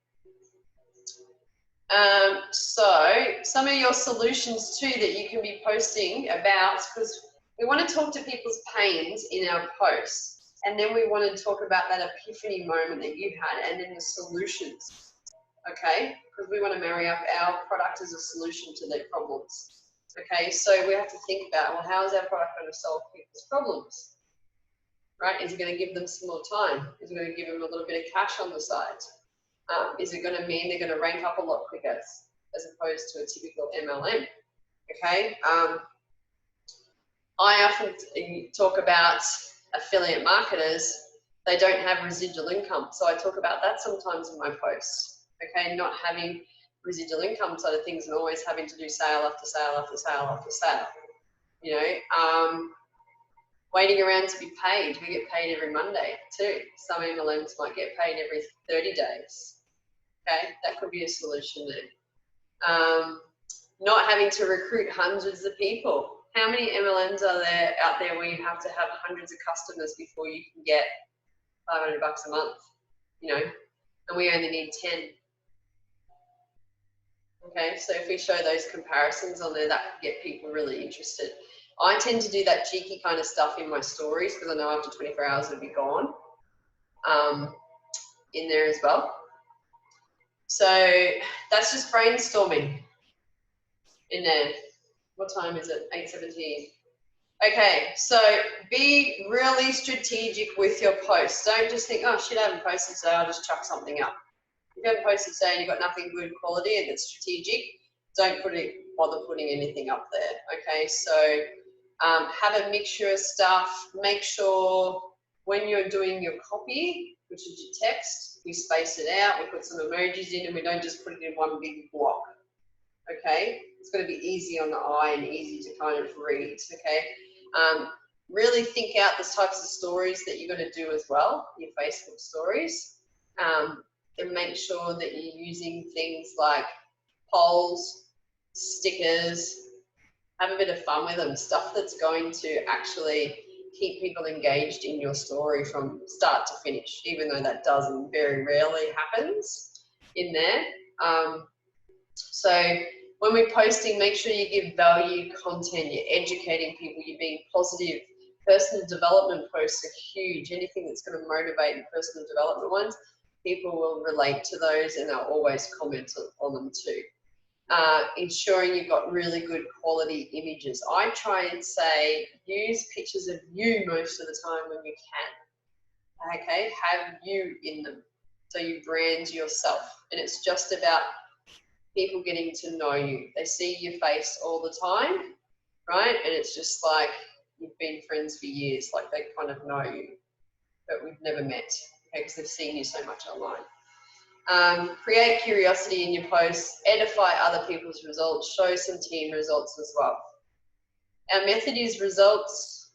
So some of your solutions too that you can be posting about, because we want to talk to people's pains in our posts. And then we want to talk about that epiphany moment that you had, and then the solutions, okay? Because we want to marry up our product as a solution to their problems, okay? So we have to think about, well, how is our product going to solve people's problems, right? Is it going to give them some more time? Is it going to give them a little bit of cash on the side? Is it going to mean they're going to rank up a lot quicker as opposed to a typical MLM, okay? I often talk about affiliate marketers, they don't have residual income. So I talk about that sometimes in my posts, okay? Not having residual income side of things and always having to do sale after sale after sale after sale, you know? Waiting around to be paid. We get paid every Monday too. Some MLMs might get paid every 30 days, okay? That could be a solution there. Not having to recruit hundreds of people. How many MLMs are there out there where you have to have hundreds of customers before you can get $500 a month, you know, and we only need 10. Okay, so if we show those comparisons on there, that could get people really interested. I tend to do that cheeky kind of stuff in my stories because I know after 24 hours it'll be gone in there as well. So that's just brainstorming in there. What time is it? 8:17. Okay, so be really strategic with your posts. Don't just think, oh shit, I haven't posted today, I'll just chuck something up. If you haven't posted today and you've got nothing good quality and it's strategic, don't bother putting anything up there. Okay, so have a mixture of stuff. Make sure when you're doing your copy, which is your text, we space it out, we put some emojis in, and we don't just put it in one big block. Okay, it's going to be easy on the eye and easy to kind of read. Okay, really think out the types of stories that you're going to do as well, your Facebook stories, and make sure that you're using things like polls, stickers, have a bit of fun with them, stuff that's going to actually keep people engaged in your story from start to finish, even though that doesn't very rarely happens in there. So when we're posting, make sure you give value content, you're educating people, you're being positive. Personal development posts are huge. Anything that's going to motivate in personal development ones, people will relate to those and they'll always comment on them too. Ensuring you've got really good quality images. I try and say use pictures of you most of the time when you can. Okay, have you in them. So you brand yourself. And it's just about people getting to know you. They see your face all the time, right? And it's just like you've been friends for years, like they kind of know you, but we've never met, okay, because they've seen you so much online. Create curiosity in your posts, edify other people's results, show some team results as well. Our method is results,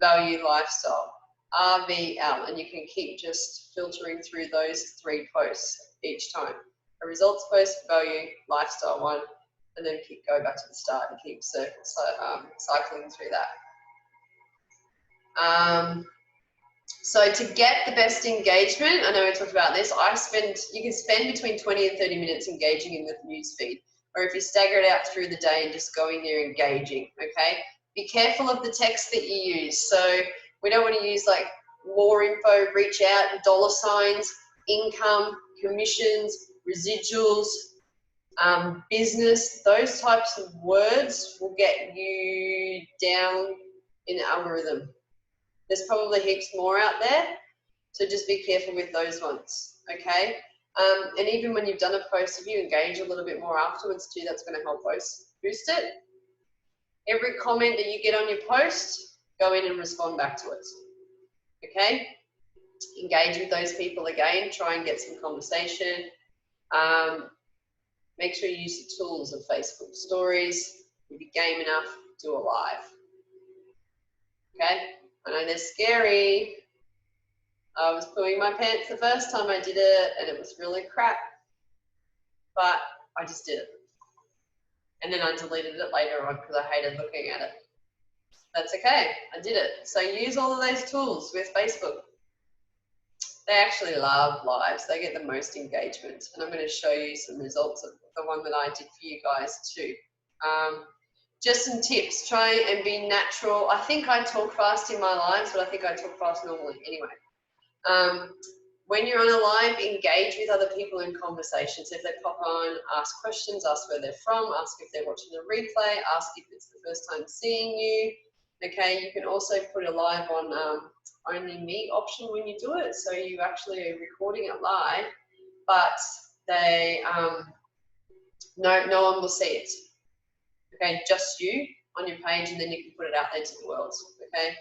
value, lifestyle, RVL, and you can keep just filtering through those 3 posts each time. A results post, value, lifestyle one, and then go back to the start and keep cycling through that. So to get the best engagement, I know we talked about this, you can spend between 20 and 30 minutes engaging in the newsfeed, or if you stagger it out through the day and just going there engaging, okay? Be careful of the text that you use. So we don't want to use like more info, reach out, dollar signs, income, commissions, residuals, business. Those types of words will get you down in the algorithm. There's probably heaps more out there, so just be careful with those ones, okay? And even when you've done a post, if you engage a little bit more afterwards too, that's going to help boost it. Every comment that you get on your post, go in and respond back to it, okay? Engage with those people again, try and get some conversation. Make sure you use the tools of Facebook stories. If you're game enough, do a live, okay? I know they're scary. I was pooing my pants the first time I did it and it was really crap, but I just did it. And then I deleted it later on because I hated looking at it. That's okay, I did it. So use all of those tools with Facebook. They actually love lives. They get the most engagement. And I'm going to show you some results of the one that I did for you guys too. Just some tips, try and be natural. I think I talk fast in my lives, but I think I talk fast normally anyway. When you're on a live, engage with other people in conversations. If they pop on, ask questions, ask where they're from, ask if they're watching the replay, ask if it's the first time seeing you. Okay, you can also put a live on only me option when you do it. So you actually are recording it live, but they no one will see it. Okay, just you on your page, and then you can put it out there to the world, okay?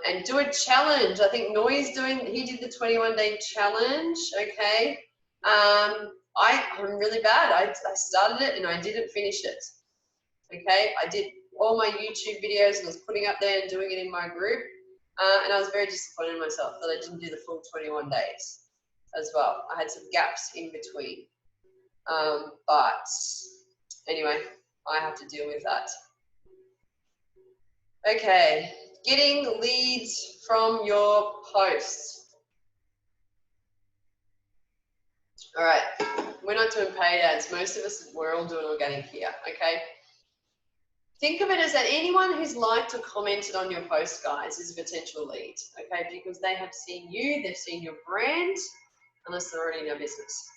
And do a challenge. I think Noi's he did the 21-day challenge, okay? I'm really bad. I started it and I didn't finish it, okay? I did all my YouTube videos and I was putting up there and doing it in my group, and I was very disappointed in myself that I didn't do the full 21 days as well. I had some gaps in between, but anyway, I have to deal with that. Okay, getting leads from your posts. All right, we're not doing paid ads. Most of us, we're all doing organic here, okay? Think of it as that anyone who's liked or commented on your post, guys, is a potential lead, okay? Because they have seen you, they've seen your brand, unless they're already in your business.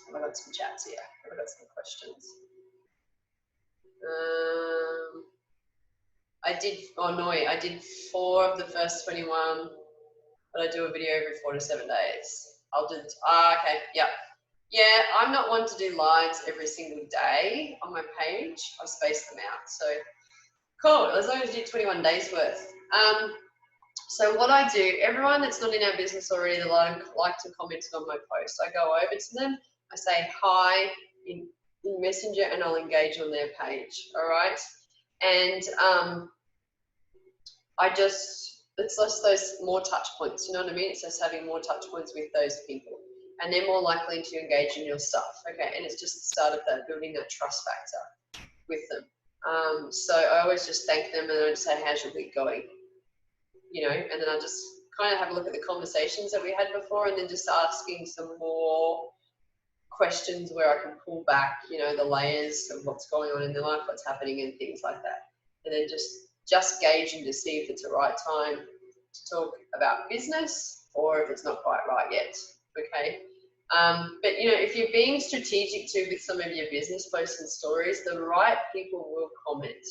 I've got some chats here. I've got some questions. I did 4 of the first 21, but I do a video every 4 to 7 days. I'll do this. Okay, yeah. Yeah, I'm not one to do lives every single day on my page. I space them out. So cool, as long as you do 21 days worth. So what I do, everyone that's not in our business already that liked and commented on my post, I go over to them, I say hi in Messenger, and I'll engage on their page, all right? And it's just those more touch points, you know what I mean? It's just having more touch points with those people, and they're more likely to engage in your stuff, okay? And it's just the start of that, building that trust factor with them. So I always just thank them, and then I just say, how's your week going? You know, and then I just kind of have a look at the conversations that we had before, and then just asking some more questions where I can pull back, you know, the layers of what's going on in their life, what's happening, and things like that. And then just gauging to see if it's the right time to talk about business or if it's not quite right yet. Okay. But you know, if you're being strategic too with some of your business posts and stories, the right people will comment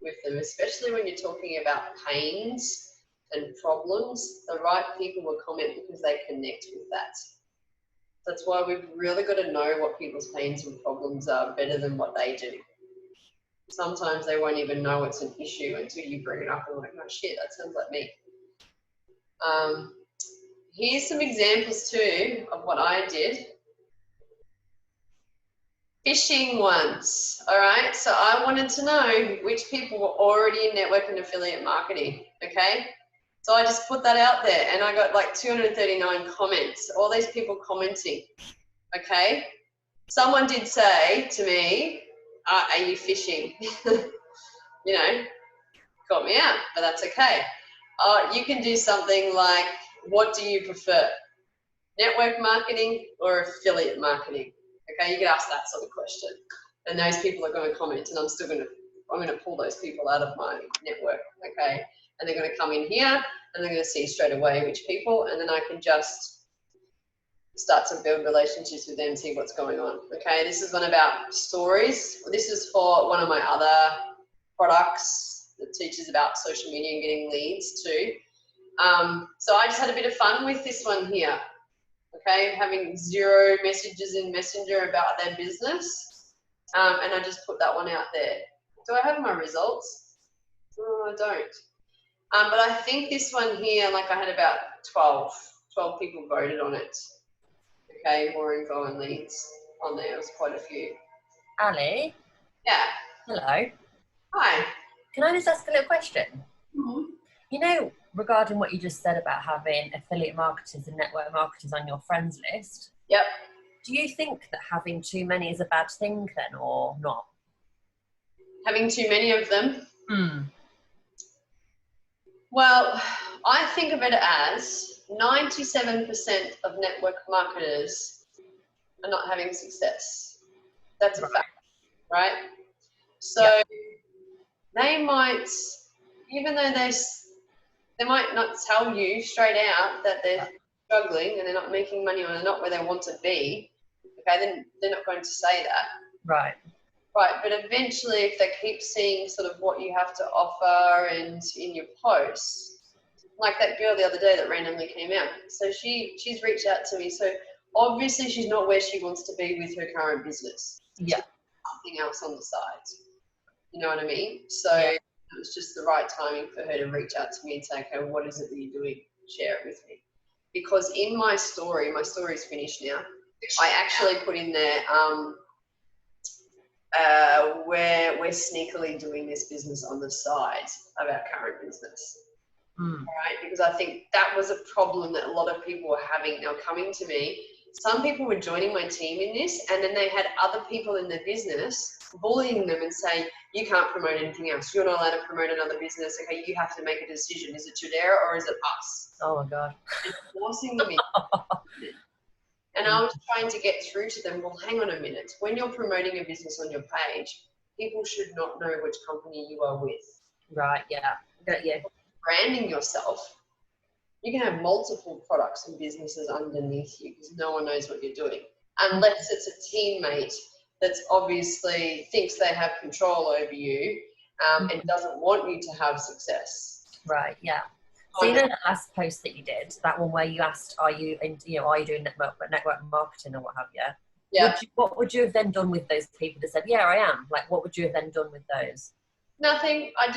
with them, especially when you're talking about pains and problems. The right people will comment because they connect with that. That's why we've really got to know what people's pains and problems are better than what they do. Sometimes they won't even know it's an issue until you bring it up and like, oh shit, that sounds like me. Here's some examples too of what I did. Phishing ones, all right? So I wanted to know which people were already in network and affiliate marketing, okay? So I just put that out there and I got like 239 comments, all these people commenting, okay? Someone did say to me, are you phishing? You know, got me out, but that's okay. You can do something like, what do you prefer? Network marketing or affiliate marketing? Okay, you could ask that sort of question. And those people are going to comment, and I'm going to pull those people out of my network, okay? And they're going to come in here and they're going to see straight away which people, and then I can just start to build relationships with them, see what's going on. Okay, this is one about stories. This is for one of my other products that teaches about social media and getting leads too. So I just had a bit of fun with this one here. Okay, having 0 messages in Messenger about their business. And I just put that one out there. Do I have my results? Oh, I don't. But I think this one here, like I had about 12 people voted on it. Okay, more info and leads on there. It was quite a few. Ali? Yeah. Hello. Hi. Can I just ask a little question? Mm-hmm. You know, regarding what you just said about having affiliate marketers and network marketers on your friends list. Yep. Do you think that having too many is a bad thing then, or not? Having too many of them? Well, I think of it as 97% of network marketers are not having success. That's a fact, right? So they might, even though they might not tell you straight out that they're struggling and they're not making money or they're not where they want to be, okay, then they're not going to say that. Right. Right, but eventually if they keep seeing sort of what you have to offer and in your posts, like that girl the other day that randomly came out. So she's reached out to me. So obviously she's not where she wants to be with her current business. Yeah. Something else on the side. You know what I mean? So it was just the right timing for her to reach out to me and say, okay, what is it that you're doing? Share it with me. Because in my story's finished now. I actually put in there, we're sneakily doing this business on the side of our current business. Right? Because I think that was a problem that a lot of people were having. Now coming to me, some people were joining my team in this, and then they had other people in their business bullying them and saying, you can't promote anything else. You're not allowed to promote another business. Okay, you have to make a decision. Is it Judera or is it us? Oh my God. And forcing them in. And I was trying to get through to them, well, hang on a minute. When you're promoting a business on your page, people should not know which company you are with. Right, yeah. Yeah. Branding yourself, you can have multiple products and businesses underneath you because no one knows what you're doing. Unless it's a teammate that's obviously thinks they have control over you and doesn't want you to have success. Right, yeah. So you know that last post that you did, that one where you asked, are you doing network marketing or what have you? Yeah. What would you have then done with those people that said, yeah, I am? Like, what would you have then done with those? Nothing. I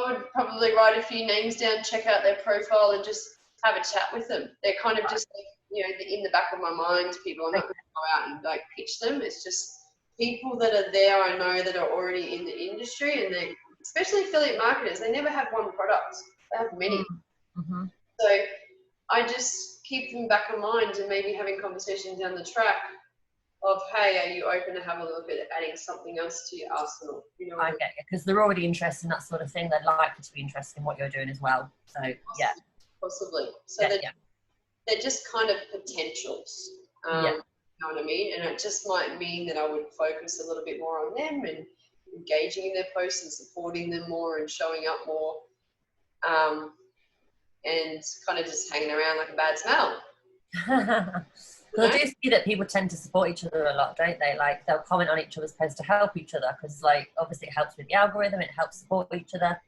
would probably write a few names down, check out their profile and just have a chat with them. They're kind of just, in the back of my mind, people. I'm not going to go out and like pitch them. It's just people that are there I know that are already in the industry and they're especially affiliate marketers, they never have one product. They have many. Mm-hmm. So I just keep them back in mind and maybe having conversations down the track of, hey, are you open to have a look at adding something else to your arsenal? You know, I get you, because they're already interested in that sort of thing. They're likely to be interested in what you're doing as well. So yeah, possibly. So they're just kind of potentials. You know what I mean? And it just might mean that I would focus a little bit more on them and engaging in their posts and supporting them more and showing up more, and kind of just hanging around like a bad smell. Because I do see that people tend to support each other a lot, don't they? Like they'll comment on each other's posts to help each other, because like obviously it helps with the algorithm, it helps support each other.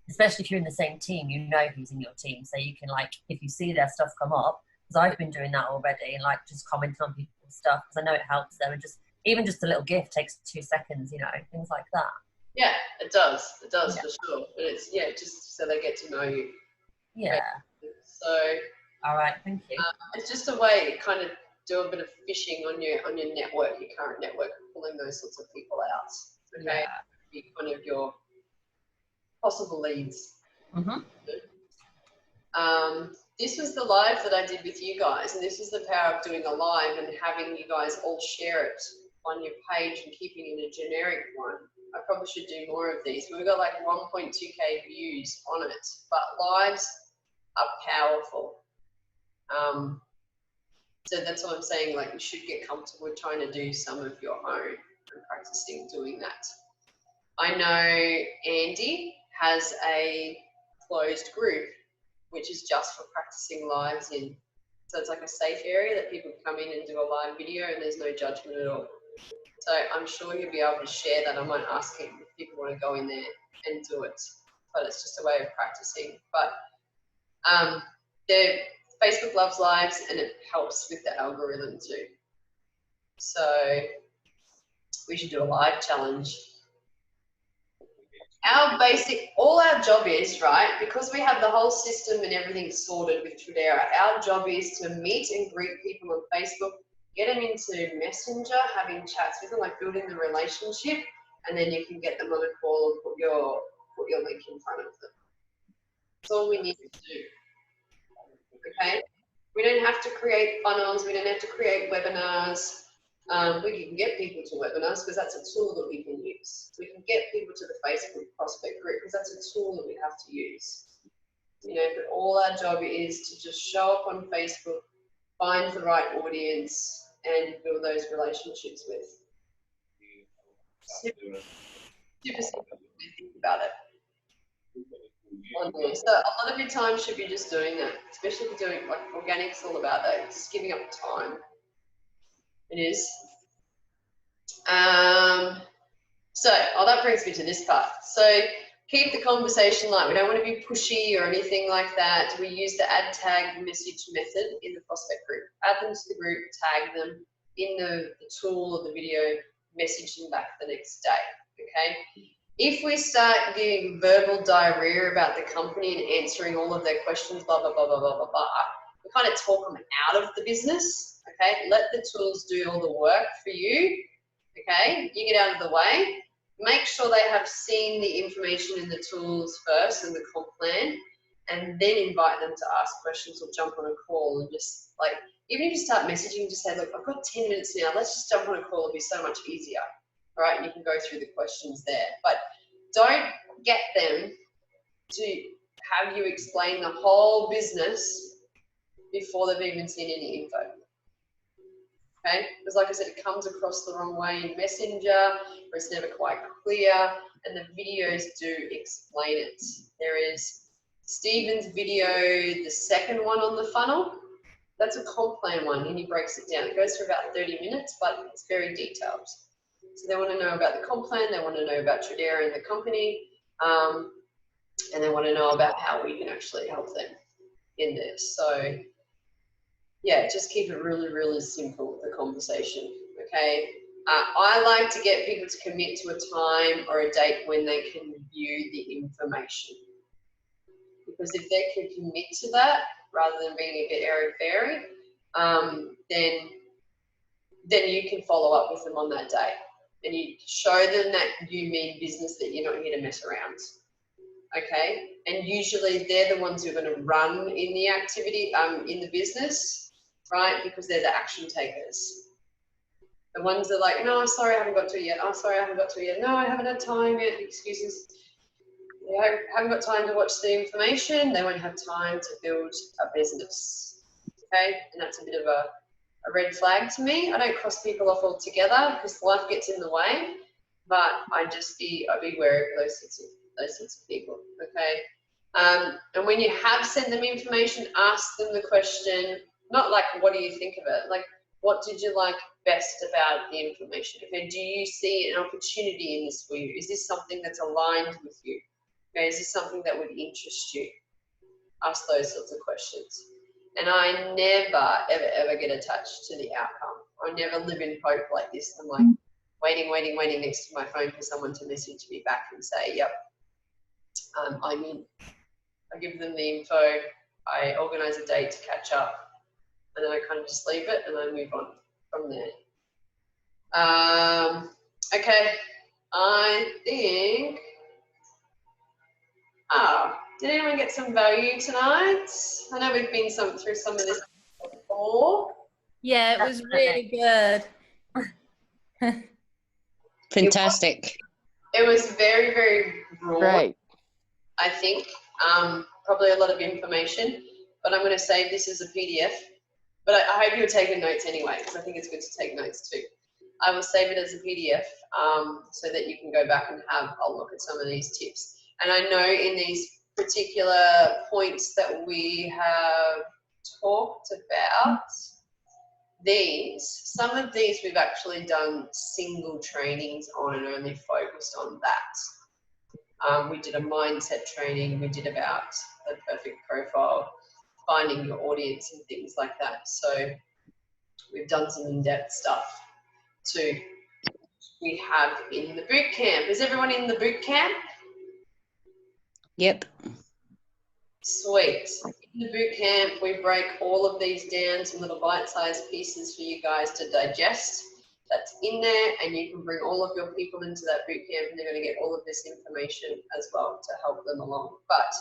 Especially if you're in the same team, you know who's in your team, so you can, like, if you see their stuff come up, because I've been doing that already, and like just commenting on people's stuff because I know it helps them, and just even just a little gift takes 2 seconds, you know, things like that. Yeah, it does for sure. But it's just so they get to know you. Yeah. So all right, thank you. It's just a way to kind of do a bit of fishing on your network, your current network, pulling those sorts of people out. Okay, be kind of your possible leads. This was the live that I did with you guys, and this is the power of doing a live and having you guys all share it on your page and keeping it a generic one. I probably should do more of these. We've got like 1.2k views on it, but lives are powerful. So that's what I'm saying, like you should get comfortable with trying to do some of your own and practicing doing that. I know Andy has a closed group which is just for practicing lives in. So it's like a safe area that people can come in and do a live video and there's no judgment at all. So I'm sure he'll be able to share that. I might ask him if people want to go in there and do it, but it's just a way of practicing. But the Facebook loves lives and it helps with the algorithm too. So we should do a live challenge. All our job is, right, because we have the whole system and everything sorted with Tradera, our job is to meet and greet people on Facebook, get them into Messenger, having chats with them, like building the relationship, and then you can get them on a call and put your link in front of them. That's all we need to do. Okay? We don't have to create funnels, we don't have to create webinars. We can get people to webinars because that's a tool that we can use. We can get people to the Facebook prospect group because that's a tool that we have to use. You know, but all our job is to just show up on Facebook, find the right audience, and build those relationships with. Super simple when you think about it. So a lot of your time should be just doing that, especially if you're doing, like, organic's all about that, just giving up time. It is. That brings me to this part. So keep the conversation light. We don't want to be pushy or anything like that. We use the add tag message method in the prospect group. Add them to the group, tag them in the tool or the video, message them back the next day. Okay. If we start getting verbal diarrhea about the company and answering all of their questions, blah, blah, blah, blah, blah, blah, blah, we kind of talk them out of the business. Okay, let the tools do all the work for you. Okay, you get out of the way. Make sure they have seen the information in the tools first and the comp plan, and then invite them to ask questions or jump on a call and just, like, even if you start messaging, just say, look, I've got 10 minutes now. Let's just jump on a call. It'll be so much easier. All right, and you can go through the questions there. But don't get them to have you explain the whole business before they've even seen any info. Okay, because like I said, it comes across the wrong way in Messenger, or it's never quite clear, and the videos do explain it. There is Stephen's video, the second one on the funnel. That's a comp plan one, and he breaks it down. It goes for about 30 minutes, but it's very detailed. So they want to know about the comp plan, they want to know about Tradera and the company, and they want to know about how we can actually help them in this. So yeah, just keep it really, really simple, the conversation, okay? I like to get people to commit to a time or a date when they can view the information. Because if they can commit to that, rather than being a bit airy-fairy, then you can follow up with them on that day. and you show them that you mean business, that you're not here to mess around. Okay, and usually they're the ones who are going to run in the activity, in the business, right? Because they're the action takers. The ones that are like, no, sorry, I haven't got to it yet. Oh, sorry, I haven't got to it yet. No, I haven't had time yet. Excuses. They haven't got time to watch the information. They won't have time to build a business. Okay, and that's a bit of a red flag to me. I don't cross people off altogether because life gets in the way, but I'd be wary of those sorts of people. Okay, and when you have sent them information, ask them the question, not like, what do you think of it? Like, what did you like best about the information? Okay, do you see an opportunity in this for you? Is this something that's aligned with you? Okay, is this something that would interest you? Ask those sorts of questions. And I never, ever get attached to the outcome. I never live in hope like this. I'm like waiting next to my phone for someone to message me back and say, yep, I'm in. I give them the info. I organise a date to catch up. And then I kind of just leave it and I move on from there. Okay, I think, did anyone get some value tonight? I know we've been through some of this before. Yeah, it was really good. Fantastic. It was very, very broad. Great. I think probably a lot of information, but I'm going to save this as a PDF. But I hope you're taking notes anyway, because I think it's good to take notes too. I will save it as a PDF so that you can go back and have a look at some of these tips. And I know in these particular points that we have talked about, some of these we've actually done single trainings on and only focused on that. We did a mindset training, we did about the perfect profile, finding your audience and things like that. So we've done some in-depth stuff too. We have in the boot camp. Is everyone in the boot camp? Yep. Sweet. In the boot camp, we break all of these down to little bite-sized pieces for you guys to digest. That's in there, and you can bring all of your people into that boot camp, and they're going to get all of this information as well to help them along. But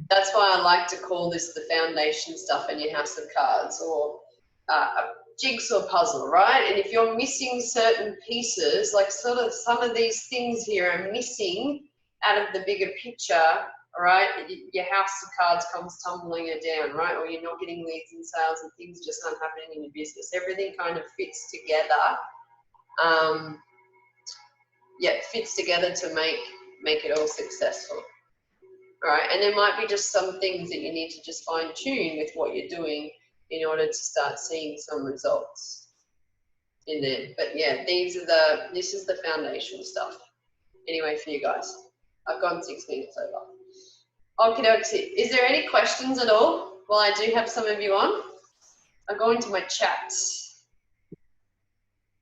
that's why I like to call this the foundation stuff in your house of cards, or a jigsaw puzzle, right? And if you're missing certain pieces, like sort of some of these things here are missing out of the bigger picture, right? Your house of cards comes tumbling down, right? Or you're not getting leads and sales and things just aren't happening in your business. Everything kind of fits together. It fits together to make it all successful. All right, and there might be just some things that you need to just fine tune with what you're doing in order to start seeing some results in there. But yeah, this is the foundation stuff. Anyway, for you guys, I've gone 6 minutes over. Okay, is there any questions at all? Well, I do have some of you on. I'll go into my chat.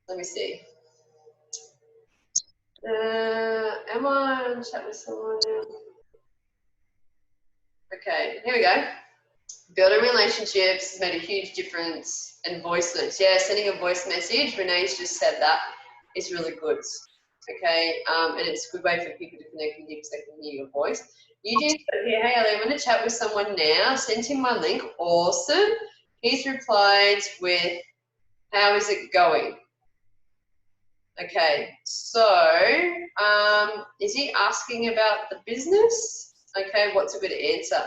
Let me see. Am I on chat with someone now? Okay, here we go. Building relationships has made a huge difference. And voice notes. Yeah, sending a voice message. Renee's just said that. It's really good. Okay, and it's a good way for people to connect with you because they can hear your voice. You did here, hey Ali, I'm going to chat with someone now. Send him my link. Awesome. He's replied with, how is it going? Okay, so is he asking about the business? Okay, what's a good answer?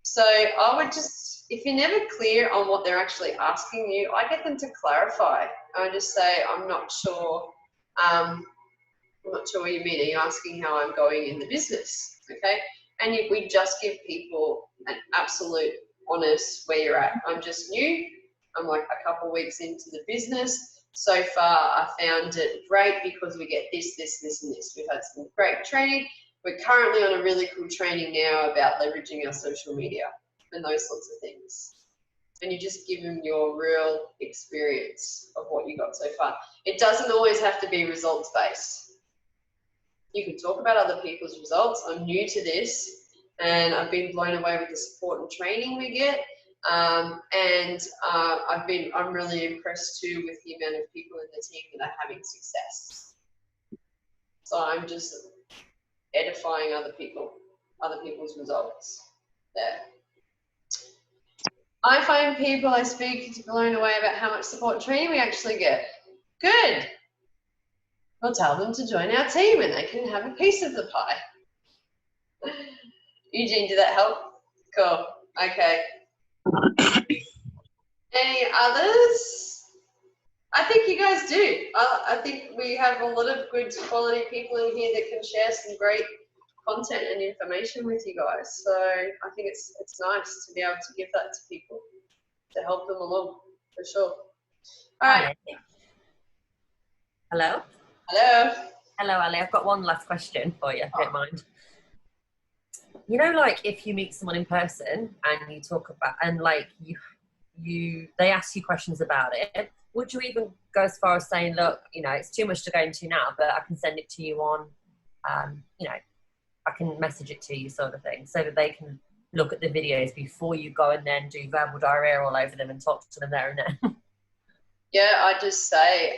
So I would just, if you're never clear on what they're actually asking you, I get them to clarify. I just say, I'm not sure what you mean. Are you asking how I'm going in the business? Okay, and we just give people an absolute honest where you're at. I'm just new. I'm like a couple weeks into the business. So far, I found it great because we get this, and this. We've had some great training. We're currently on a really cool training now about leveraging our social media and those sorts of things. And you just give them your real experience of what you got so far. It doesn't always have to be results-based. You can talk about other people's results. I'm new to this and I've been blown away with the support and training we get. I'm really impressed too with the amount of people in the team that are having success. So I'm just edifying other people's results there. I find people I speak to blown away about how much support and training we actually get. Good. We'll tell them to join our team and they can have a piece of the pie. Eugene, did that help? Cool. Okay. Any others? I think you guys do. I think we have a lot of good quality people in here that can share some great content and information with you guys. So I think it's nice to be able to give that to people to help them along, for sure. All right. Hello? Hello. Hello, Ali. I've got one last question for you, if you don't mind. You know, like if you meet someone in person and you talk about, and like they ask you questions about it, would you even go as far as saying, look, you know, it's too much to go into now, but I can send it to you on, you know, I can message it to you sort of thing, so that they can look at the videos before you go and then do verbal diarrhea all over them and talk to them there and then? Yeah, I just say,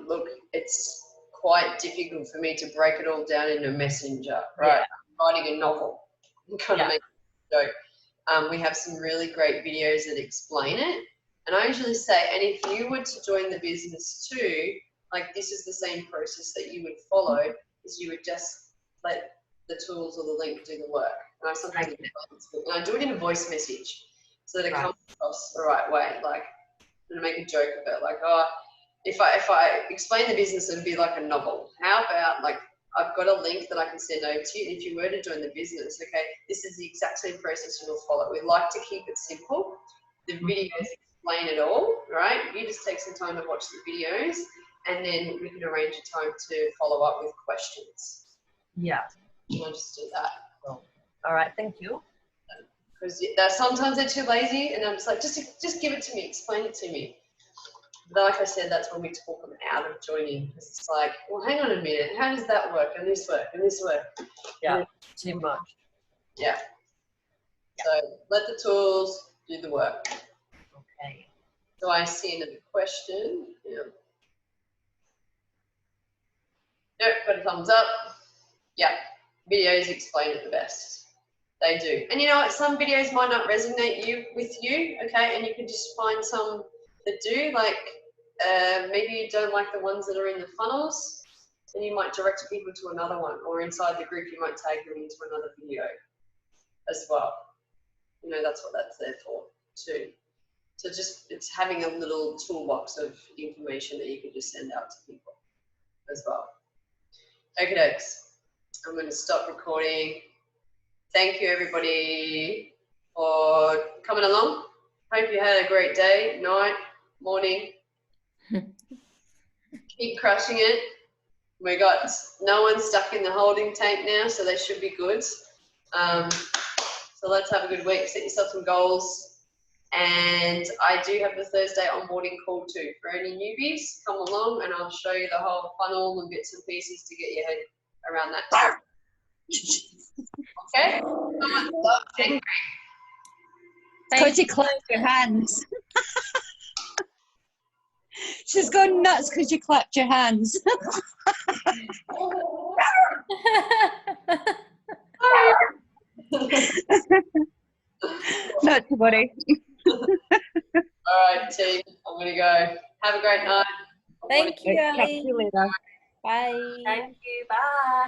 look, it's quite difficult for me to break it all down into Messenger, right? Yeah. I'm writing a novel. I'm kind of making a joke. We have some really great videos that explain it. And I usually say, and if you were to join the business too, like this is the same process that you would follow, is you would just let the tools or the link do the work. And I sometimes and I do it in a voice message so that it comes across the right way. Like, I'm gonna make a joke of it, like, oh, if I explain the business, it'd be like a novel. How about, like, I've got a link that I can send over to you. If you were to join the business, okay, this is the exact same process you will follow. We like to keep it simple. The videos explain it all, right? You just take some time to watch the videos and then we can arrange a time to follow up with questions. Yeah. I'll just do that. Cool. All right, thank you. Because sometimes they're too lazy and I'm just like, just give it to me, explain it to me. But like I said, that's when we talk them out of joining, because it's like, well, hang on a minute, how does that work and this work and this work? Yeah, too much. Yeah. So let the tools do the work. Okay. Do I see another question? Yeah. Nope, got a thumbs up. Yeah, videos explain it the best. They do. And you know what, some videos might not resonate with you, okay, and you can just find some that do, like maybe you don't like the ones that are in the funnels, then you might direct people to another one, or inside the group you might tag them into another video as well. You know, that's what that's there for too. So just, it's having a little toolbox of information that you can just send out to people as well. Okay, dokes. I'm going to stop recording. Thank you everybody for coming along. Hope you had a great day, night, morning. Keep crushing it. We got no one stuck in the holding tank now, so they should be good. So let's have a good week. Set yourself some goals. And I do have the Thursday onboarding call too. For any newbies, come along and I'll show you the whole funnel and bits and pieces to get your head around that. Okay? Because you clapped your hands. She's gone nuts because you clapped your hands. Not to worry. All right, team. I'm going to go. Have a great night. Thank you, Catch Ali. you later. Bye. Thank you. Bye.